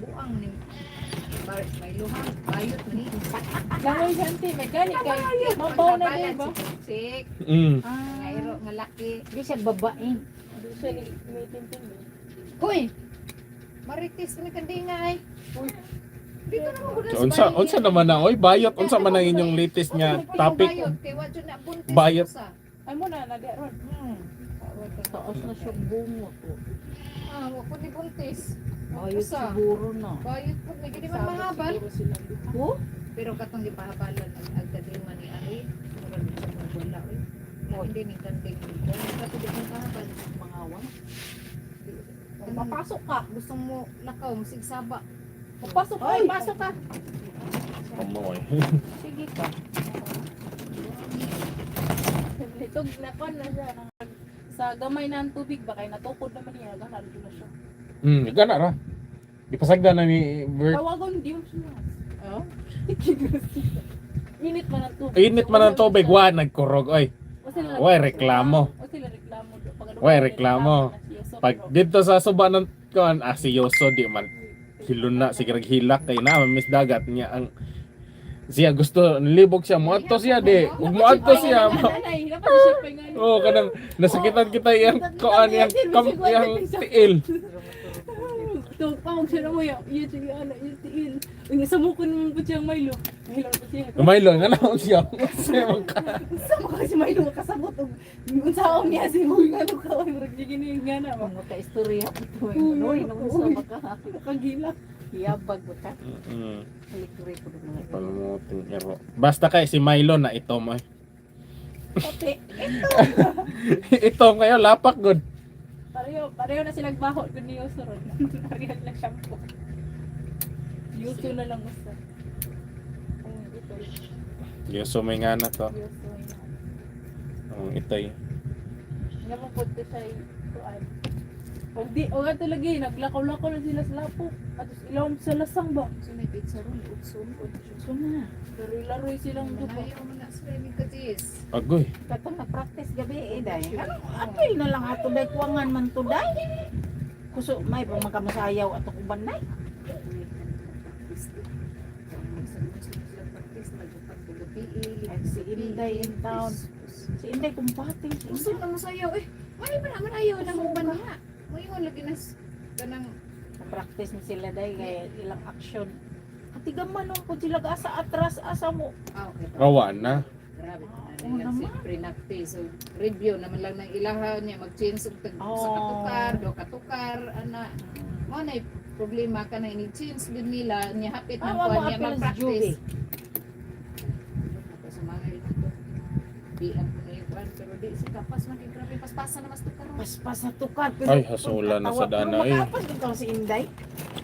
Buang ni. May luhang. Bayot ni. Langoy siya anti, may gani kay mabaw na din ba? Sik. Layro nga laki. Di siya babae. Doon siya ni may tintin. Hoy. Marites ni kandinga ay. Dito na mo gudas. Unsa naman na oy bayot unsa man ang inyong latest nga topic? Bayot kay wa jud na buntis. Bayot. usa. Ay mo na nagaron. Taos na siya bungo to. Ah, wa ko ni buntis. Ayos Usa. siguro na. Bayot po may gidi man mahabal. Oh? Pero katong gipahabalan ang agdadima ni Ari, murag sa mga wala oy. Mo hindi ni kandig ko. Kato di man kahabal Mga awan. Kung papasok ka, gusto mo lakaw mo sigsaba. papasok ka, pasok ka. Kamoy. Sige ka. Litog na kon na siya. Sa gamay na ang tubig ba kay natukod naman niya, ganun na siya. Gana ra. Di pasagda na ni Bert. Tawagon di mo siya. Oh. Init man ang tubig. Init man ang tubig, wa nagkurog oy. Way reklamo. O sila reklamo. Way reklamo. Pag dito sa suba ng kuan asiyoso di man hiluna sige hilak kay na miss dagat niya ang siya gusto nilibog siya moadto siya di ug moadto siya oh kanang nasakitan kita yang kuan yang tiil. Ito, pamag siya na mo yung sige ano, yung tiil. Yung samukon mo po siyang Milo. Milo po siya. Kumailo nga naon siya. Siya magka. Samukon kasi Milo kasabot. Yung saong niya si Huy nga nung kaway. Murag gini nga na. Mga ka-istorya ito. Uy, nung gusto maka. Kagila. Iyabag mo ka. Halikuri ko ng mga Palmuting ero. Basta kay si Milo na ito mo. Okay. Ito ngayon lapak good. Pareho na silang baho kung ni Yoso ron. Pareho lang shampoo. Yoso na lang basta. Ito. Yoso may nga na to. Yoso yan. Itoy. Nga mo po ito siya ituan. Pag di, o nga talaga naglakaw-lakaw na sila sa lapo. At ilawang sa lasang ba? So may pizza ron, utsun. So na. Pero laroy silang dupa. Ayaw mo na sa rin katis. Agoy. Katong na-practice gabi eh, day. Ano, apil na lang ato, day. Kuwangan man to, day. Kuso, may pa magkamasayaw ato kuban, day. Ay, si Inday in town. Si Inday kumpating. Gusto na masayaw eh. May pa naman ayaw na mo ba niya? May lagi na kanang Na-practice ni sila, day. Kaya ilang action. Katigaman nung kung sila asa atras, asa mo. okay. Rawa na. Grabe. Oo naman. Pre-practice. So, review naman lang ng ilahan niya. Mag-change og sa katukar, do katukar, ana. Mo na problema ka na ini-change din nila. Niya hapit ng Mo kuwan niya apil sa mag-practice. Juve. Sa mga ilang to. Bilang ko na yung kuwan. Pero di si kapas man yung grabe. Paspasan na mas tukar. Paspas na tukad. Ay, hasula na sa dana eh. Makapas ikaw si Inday.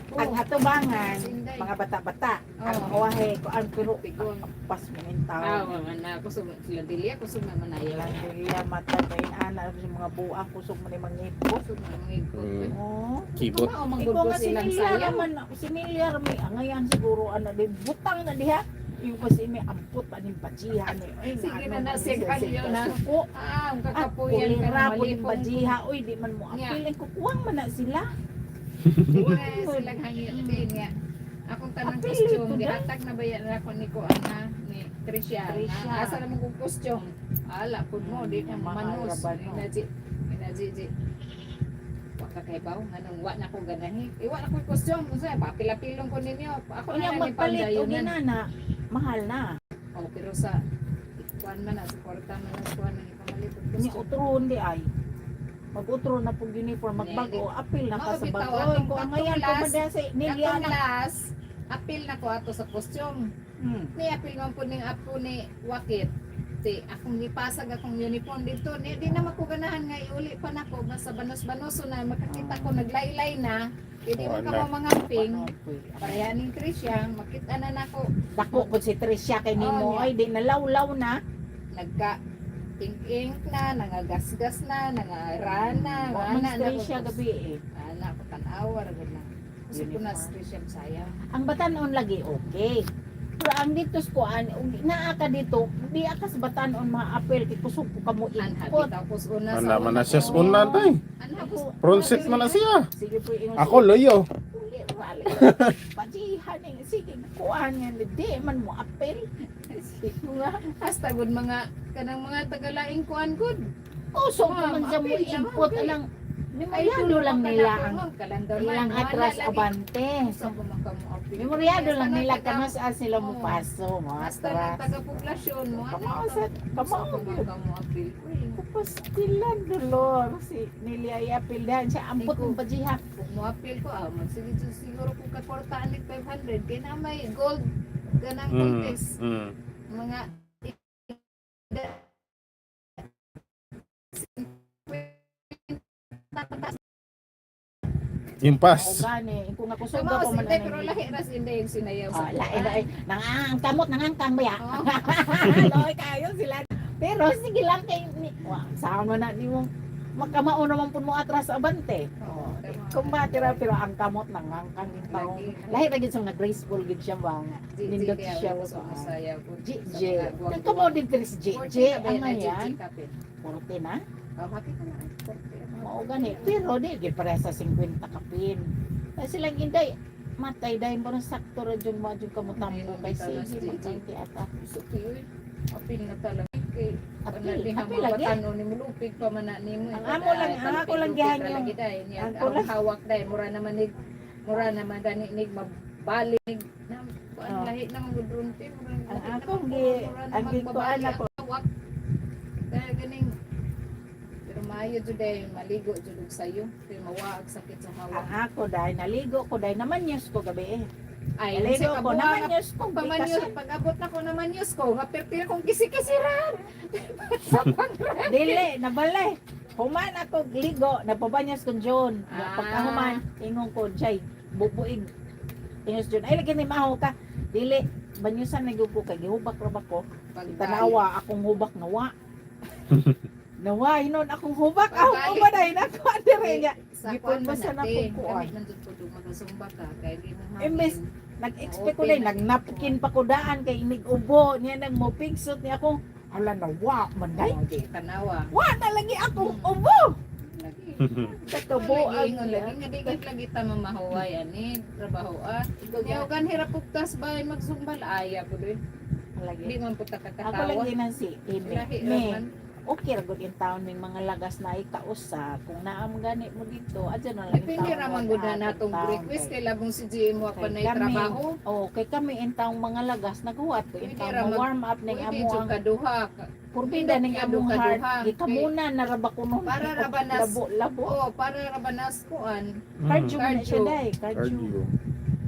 Ang atubangan, Si Inday. mga bata-bata. Ang Oo. kawahe ko, ang pero Tigong. pas mo in Ah, town. mga na kusog sila dili kusog na manayaw. Landiya, mata, kain ana, sa mga buang, kusog mo ni mga ipo. Kusog na mga igkot. Oo. Kibot. Kumao Ikaw manggod nga si silang Milyar sayaw. man, si Milyar may angayan siguro, ano, di butang na diha. Yung kasi may amput pa ng bajiha ni. Ay, Sige ano, na, nasig aliyo na. suko. Ah, ang At kakapuyan ka na kulira po ng malipong. bajiha. Uy, di man mo Nya. apilin ko. Kuwang man na sila. Silang hangin din nga. Akong tanang Apil, costume, ito gihatag na bayan na ako ni ko ana ni Tricia. Tricia. Asa naman kong costume? Ala pud mo di na Mahal manus. ra ba, no? Inaji. makahibaw nganong wa na ko ganahi. Wa na ko question unsa papila-pilong ko ninyo. Ako Unya na ni magpalit o pangayunan. ginana, mahal na. Oh, pero sa kuan man na sa kwarta man na kuan man ipamalit og Unya costume. utron di ay. Mag-utron na pug uniform, magbago, apil na ka sa Maubitaw bago. atong Kung ang ngayon pagtulas, pumada sa nilya Katong na. last, apil na ko ato sa costume. Ni apil man po ning apo ni Wakit. Ti akong gipasag akong uniform dito. Ni di na makuganahan nga iuli pa nako basta banos-banos na makakita ko naglaylay na. Hindi mo ka mo mga ping. Pareha ning Tricia, makita na nako Dako po si Tricia kay nimo Oh, ay di nalawlaw na. nagka ink na, nangagasgas na, nangarana, Wa man si Tricia gabi eh. Anak ko tanawa ra gud na. Gusto ko na si Tricia sayang. Ang batanon lagi okay. Pero ang dito ko naa ka dito, di akas batanon mga apel kay kusog ko kamo Anha ikot. bitaw ko una Ana man na siya sa Oo. una tay. Anha ko Pronsit man na siya. Sige po ingon. Ako loyo. Pajihan eh. Sige, kuhaan nga. Di man mo apel. Sige nga. hasta gud mga kanang mga tagalaing kuan gud. Kusog Ma'am, naman sa mo apel naman, input. apel. Anang, memoryado lang nila ang kalandar ilang atras abante. Sa ko man kamo apil. Memoryado lang nila kanas sila mo paso. Mga Hasta ng atras. taga-poblasyon mo. Kamausat. Kamausat. Kamo apil. Tapos tilan dolor. Si niliyay apel dahan siya. Ampot Iko. ng pajiha. Kung mo apil ko sige siguro kung kakwartaan ni 500 kay na may gold ganang contest. Mga Yung O pass. gani. Kung ako suga Kamo ko man hindi pero lahi ras hindi yung sinayaw sa lain. Nangangamot, nangangkang ba ya? Oh. Loy kayo sila. Pero sige lang kay ni. Sama na ni mo makamao naman pud mo atras abante. Oo, Kumbati ra pero ang kamot nangangkang yung taong. Lahi ra gid sa graceful gid siya ba. Nindot siya sa masaya ko. JJ. Nagkamo din Chris JJ. Ano yan? Porte na. Happy ka na. Mao gani. Pero di gid para sa 50 kapin. Kasi silang inday matay dahil mo sakto ra jud mo jud kamutang mo kay sige magkanti ata. Apil na talaga kay Apil, apil apil lagi. ano ni mulupig pa man na nimo. Ang amo lang, ang ako lang gihan yung- ang ako lang- hawak dai mura naman gani nig mabalig na Oh. ang lahi naman gudron te Ang akong ang gikuan ako. hawak kaya ganing pero maayo jud dai maligo jud og sayo kay mawaag sakit sa hawak. Ang ako dahil naligo ko dahil naman news ko gabi eh. Ay, Naligo sa ko kabuha naman nga news ko. pamanyos pag-abot na ko naman news ko nga perpil kong kisi-kisiran. Dili, nabalay. Human ako ligo, napabanyas ko John. Ah. Pagkahuman, ingong ko, Jay, bubuig. Ingos John, ay lagi ni maho ka. Dili, banyusan na ko kay gihubak ra ba ko. Tanawa akong hubak nawa. Nawa, inon akong hubak. Ako Pagkain. ba dahil ako dire niya. Sa Gipon kuan mo man sa natin, napupuan. kami nandun po doon magasumba ka, kaya di mo Imbes, nag-expect ko din, nag-napkin pa ko daan kay inig ubo. Niya nang mo pigsot niya ako. Ala nawa, manday. Di tanawa. Wa na lagi akong ubo. Lagi. Katubuan Lagi niya. nga digit lagi ta mamahawayan ni trabaho Yawagan hirap pugtas ba magsumbal aya ko din. Di Lagi. man puta Ako kakatawa. lagi nang si Ime. Lahi Me, raman. okay ra gud in town ning mga lagas na ikausa. Kung naam gani mo dito, adyo na lang Depende raman gud na natong request kay labong si GM mo pa na trabaho. Oh, kay kami in town mga lagas naghuwat ko in Pwede town raman- warm up ning Pwede amo jud ang kaduha. purbida ning Pwede among kaduha. heart. Gikamuna na ra ba kuno. Para ra ba nas- labo. Oo, para rabanas kuan. Cardio man na siya Cardio. dai, cardio. Cardio.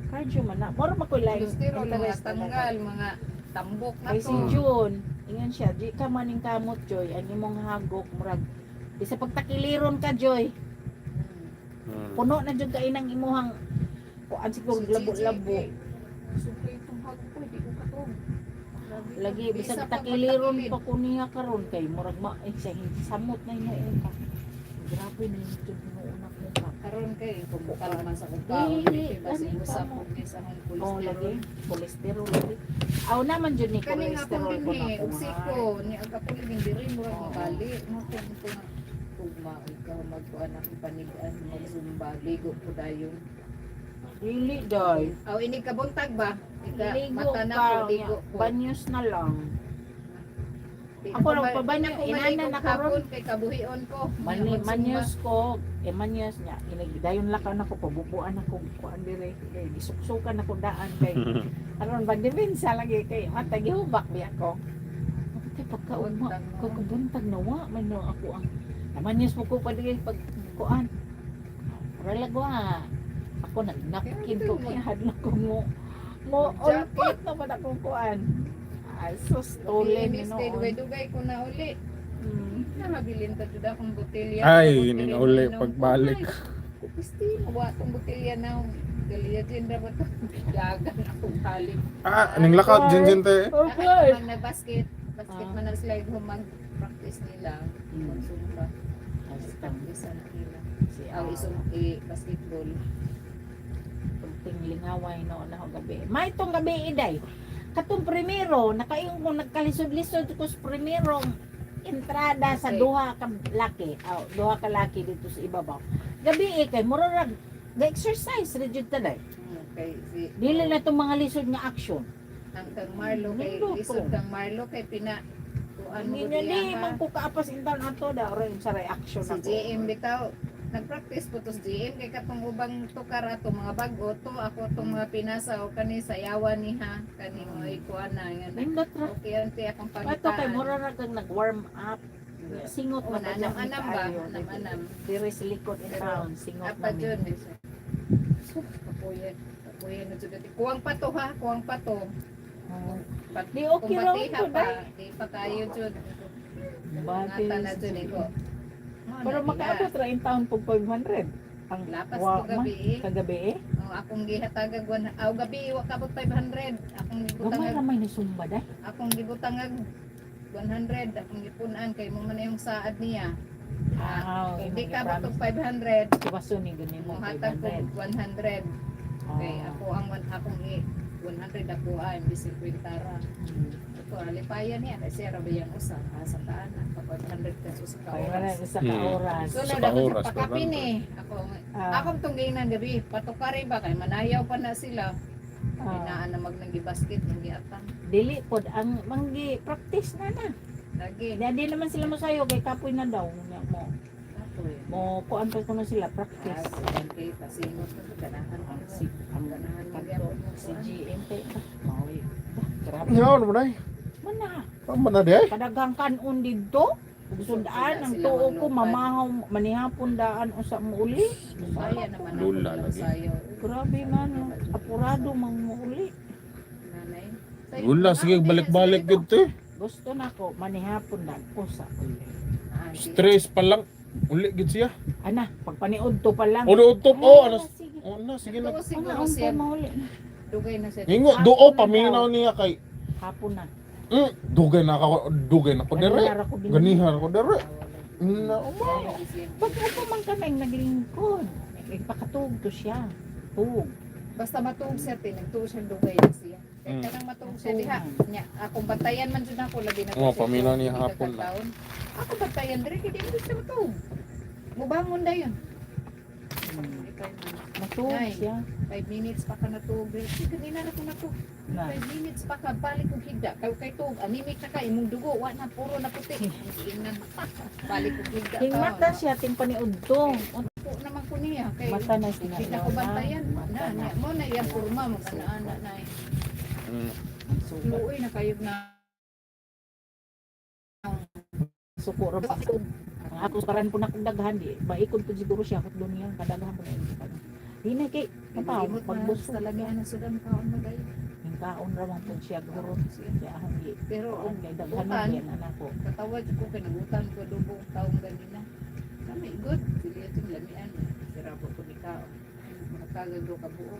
Cardio man na. Mora makulay. Cholesterol mga tanggal, mga tambok na Kay si to. June, ingon siya, di ka maning kamot Joy, ang imong hagok murag. Di sa pagtakiliron ka Joy, puno na jud ka inang imuhang kuan siguro labo-labo. Siyempre itong hagok ko, hindi ko katog. Lagi Bisa bisag pa takiliron pagtakilid. pa ko niya karon kay murag sa hindi samot na imo ka. Grabe na yung jud una ko ka. Karon kay kumukal man sa Dili, kukaon dili basi lagi usap pa mo. ko sa hong Oh lagi cholesterol. cholesterol lagi. Aw naman jud ni Kani nga cholesterol akong ko dinhi, na ug siko ni aga ko ning diri mo Oo. mabali mo ko na tugma ikaw magkuan ako panigaan magsumba ligo ko dayon. Dili dai. Aw ini kabuntag ba? Ika Ligo mata na ka, ko ligo ko. banyos na lang. Ako lang pabanyo, inanan na karon. Kay kabuhion ko. Manyos ko, manyos niya. Dayon lakaw na ko, pabubuan ako. Kuan dire, gisuksukan ako daan kay. Aron ba demensa lagi kay matay gihubak biya ko. Kay pagkauma, kagbuntag nawa man no ako ang. Manyos mo ko pa dire pag kuan. Ralagwa. Ako nagnakin ko kay hadlo ko mo. Mo ulpot na man akong kuan. Ay, sus, tulen ni Kay noon. dugay-dugay ko na uli. Namabilin ta jud akong botelya. Ay, ning uli pagbalik. Kupisti mo wa tong botelya na galiya din dapat dagan akong tali. Ning lakaw Jinjin te. Okay. Mag na basket man na slide home mag practice nila. Magsumba. Practice na nila. Si Aw isong basketball. Ting lingaway no na gabi. May tong gabi iday. Katong primero, nakaingon ko nagkalisod-lisod ko sa primero entrada sa Okay. duha ka laki. Duha ka laki dito sa ibabaw. Gabi kay murag ga-exercise rigid taday. Okay, si Dili na tong mga lisod nga action. ang kang Marlo kay Nindot lisod ko. kang Marlo kay pina kuan Hindi mo niya di diya man ko kaapas intan ato da ron sa reaction si ako. JM bitaw nagpractice po to si JM kay katong ubang tukar ato mga bag-o to ako tong mga pinasa o kani sayawan niha kani mo ikuan na nga Nindot ra. okay ante akong Ato kay pangitaan mura ra kang nag-warm up. Singot o na ba dyan nanam-anam ni ba kaayo? nanam-anam Dire sa likod in Pero, town, singot apa na jud mi. kapuyan na jud kuwang pato ha kuwang pato Di okay raw ito, di pa kayo jud Bati. ngata na jud ko Pero makaabot ra in town pag 500. Ang Lapas wa ko gabi eh. Kagabi eh. Oh, akong gihatagag gabi wa kabot 500 akong Gamay gibutangag ramay ni sumba dai. akong gibutangag 100 akong gipunan kay mo man na yung saad niya hindi kabot og 500 Kibaso ni ganin mo mo hatag ko 500. 100 kay ako ang akong 100 ako imbis 50 ra ito alipayan niya kasi ra ba yung usa sa taan kapag 100 ka sa Kaya wala oras sa kaoras. so Sa na oras, pakapin eh ako akong tunggingan gabi patukari ba kay manayaw pa na sila inaan na magnagi basket hindi atang Dili pod ang manggi practice na na. lagi Di naman sila mosayo kay kapoy na daw nya mo. ako Mo kuan pa kuno sila practice. okay pasingot ko ganahan ang Si ang ganahan kanto si GMT. Mawi. Grabe. Ngaon mo dai. Mana? Tama na di. Kadagang kanon didto. Sundaan ang tuo ko mamahaw manihapon daan usa mo uli. saya naman ako Lula ng lagi. sayo Grabe man, apurado mang mo uli. nanay Wala sige balik-balik gud te. Gusto na ko manihapon daan usa uli. Stress pa lang. Uli gid siya. Ana, pagpaniod to pa lang. Ulo utop anas. Sige. Sige na. Ito siguro Ano siya ang mauli? dugay na siya Hingo duo paminaw niya kay Hapon na. dugay na ako dire. Ganihar ako din. Ganihar ko dire. Na Pag ako man kaming naglingkod, ipakatug to siya. Tug. basta matuog siya nagtuog siya dugay na siya kaya kanang matuog siya diha nya akong bantayan man jud ako labi na Oo, paminaw niya hapon na. ako bantayan dire kay di siya matuog mubangon dayon Matug Nay. siya. 5 minutes pa ka natuog dire kanina na ko natuog Na. 5 minutes pa ka balik kong higda kay tuog anemic na ka imong dugo wa na puro na puti ingnan balik kong higda King mata siya, ting paniod to. po naman ko niya kay Mata na siya. hindi na ko bantayan Mata na mo na yan purma mo kana na Sugat. luoy na kayo na Suko ra ba? Ako karan po na kong daghan di. Baikod po siguro siya kung doon yan. Kadaghan po na yun. Di na kay kapaw. Limot na Pagbusog. talaga ang sudan kaon magay Yung kaon ra man po siya guro. Siya ang di. pero Ang kay daghan bukan na yan anak ko. katawad ko kinagutan ko dubong taong ganina kami good sila yung lamian sira po ko ni kaon makagag do ka buo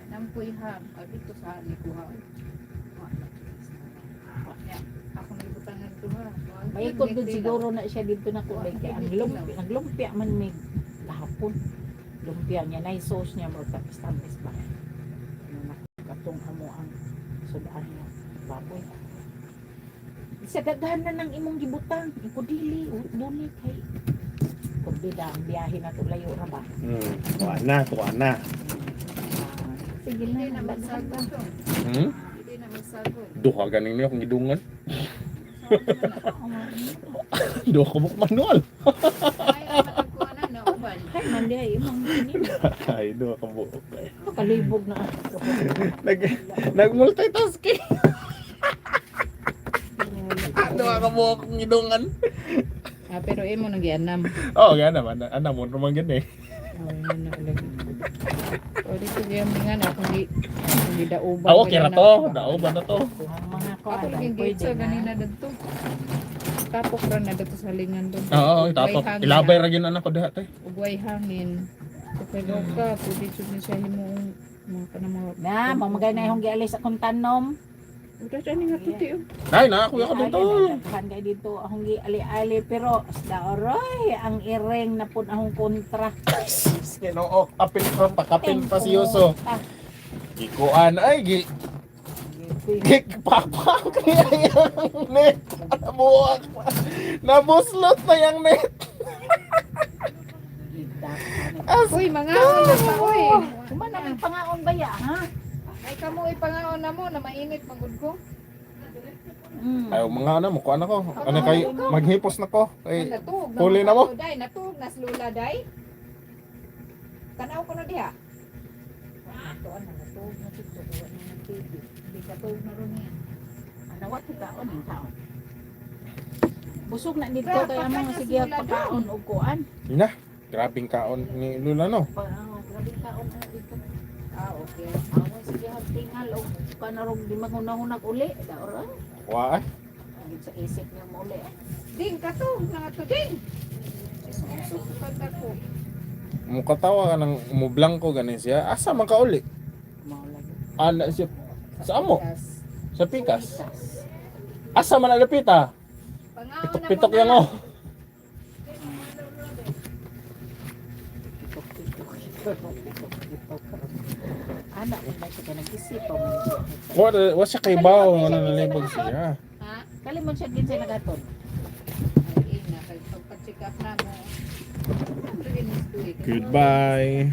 nang ko iham abito sa ni ko ha ako nagibutang ng duha Baikod doon siguro na siya dito na ko. Kay ang lumpia. Naglumpia man may kahapon. Lumpia niya. Na sauce niya mo. Tapis-tapis ba? Katong amo ang sudaan niya. Baboy. Sa daghan na ng imong gibutang. Ikudili. Duni kay. Kurbida ang biyahe na to. Layo ra ba? Tuwa na. Sige hindi na. na Daghan magsagol na. to hindi na magsagol Duha ganing niya kung gidungan. Do ko buk manual. Ay, amat ko na uban. Kay man di ay imong kinini. Ay, do ka buok. Kalibog na. Nag-multitasking. Do ka buok ngidungan. Pero imo nang gianam. Oh, gana man. Ana mo naman gani. O dito diyan nga na kung di dauban. Ah, okay ra to. Dauban na to. Ang mga Ako kuan laging pwede gitsa na. ganina dito. Tapok ra na dito sa lingan doon. Oo, tapos ilabay ra gyud anak ko diha tay. Ugway hangin. Okay ka, pwede jud ni siya himong mga kanang mga. Na, mamagay na yung gialis akong tanom. Udah dyan nga tuti. Nay na ako ka dito. Daghan kay dito akong giali-ali pero da oray ang ireng na pud akong kontra. Ginoo, apil pa pakapil pa si Yoso. Gikuan ay papa kaya yung net. Nabuak pa. Nabuslot na yung net. Uy, mga na pa, uy. Kumana may pangaon ba ya, ha? Ay, kamo ipangaon na mo na mainit magud ko. Ay, mga ano mo, kuan ako. Ano kay maghipos na ko. Ay, Natug huli na mo. Day, natug nas lula day. Tanaw ko na diha. Ato ana natug na dito wa na TV. Di ka tug na ron niya. Ano wa kaon ang taon. Busog na dito kay among sige pagkaon og kuan. na, grabing kaon ni Lula no. Grabe kaon na dito. Ah, okay. Amo sige tingal og kanarog di maghunahunag uli. Da oray. Wa ay. Agit sa isip niya mo uli. Ding katug na ato ding. Susukat ako. Mukatawa ka ng umublang ko ganin siya. Asa man ka uli? Mao lagi. Ana siya. Sa amo? Sa pikas. Pikas. Asa man nagapita? Pangaon na Pitok mo yang na. oh. Anak mo ba siya nag-isip pa mo siya. Wa siya kay baw ano nalibog siya. Ha? Kalimon siya din sa nagaton. Ay, ina kay pagpa-check up na mo. Goodbye.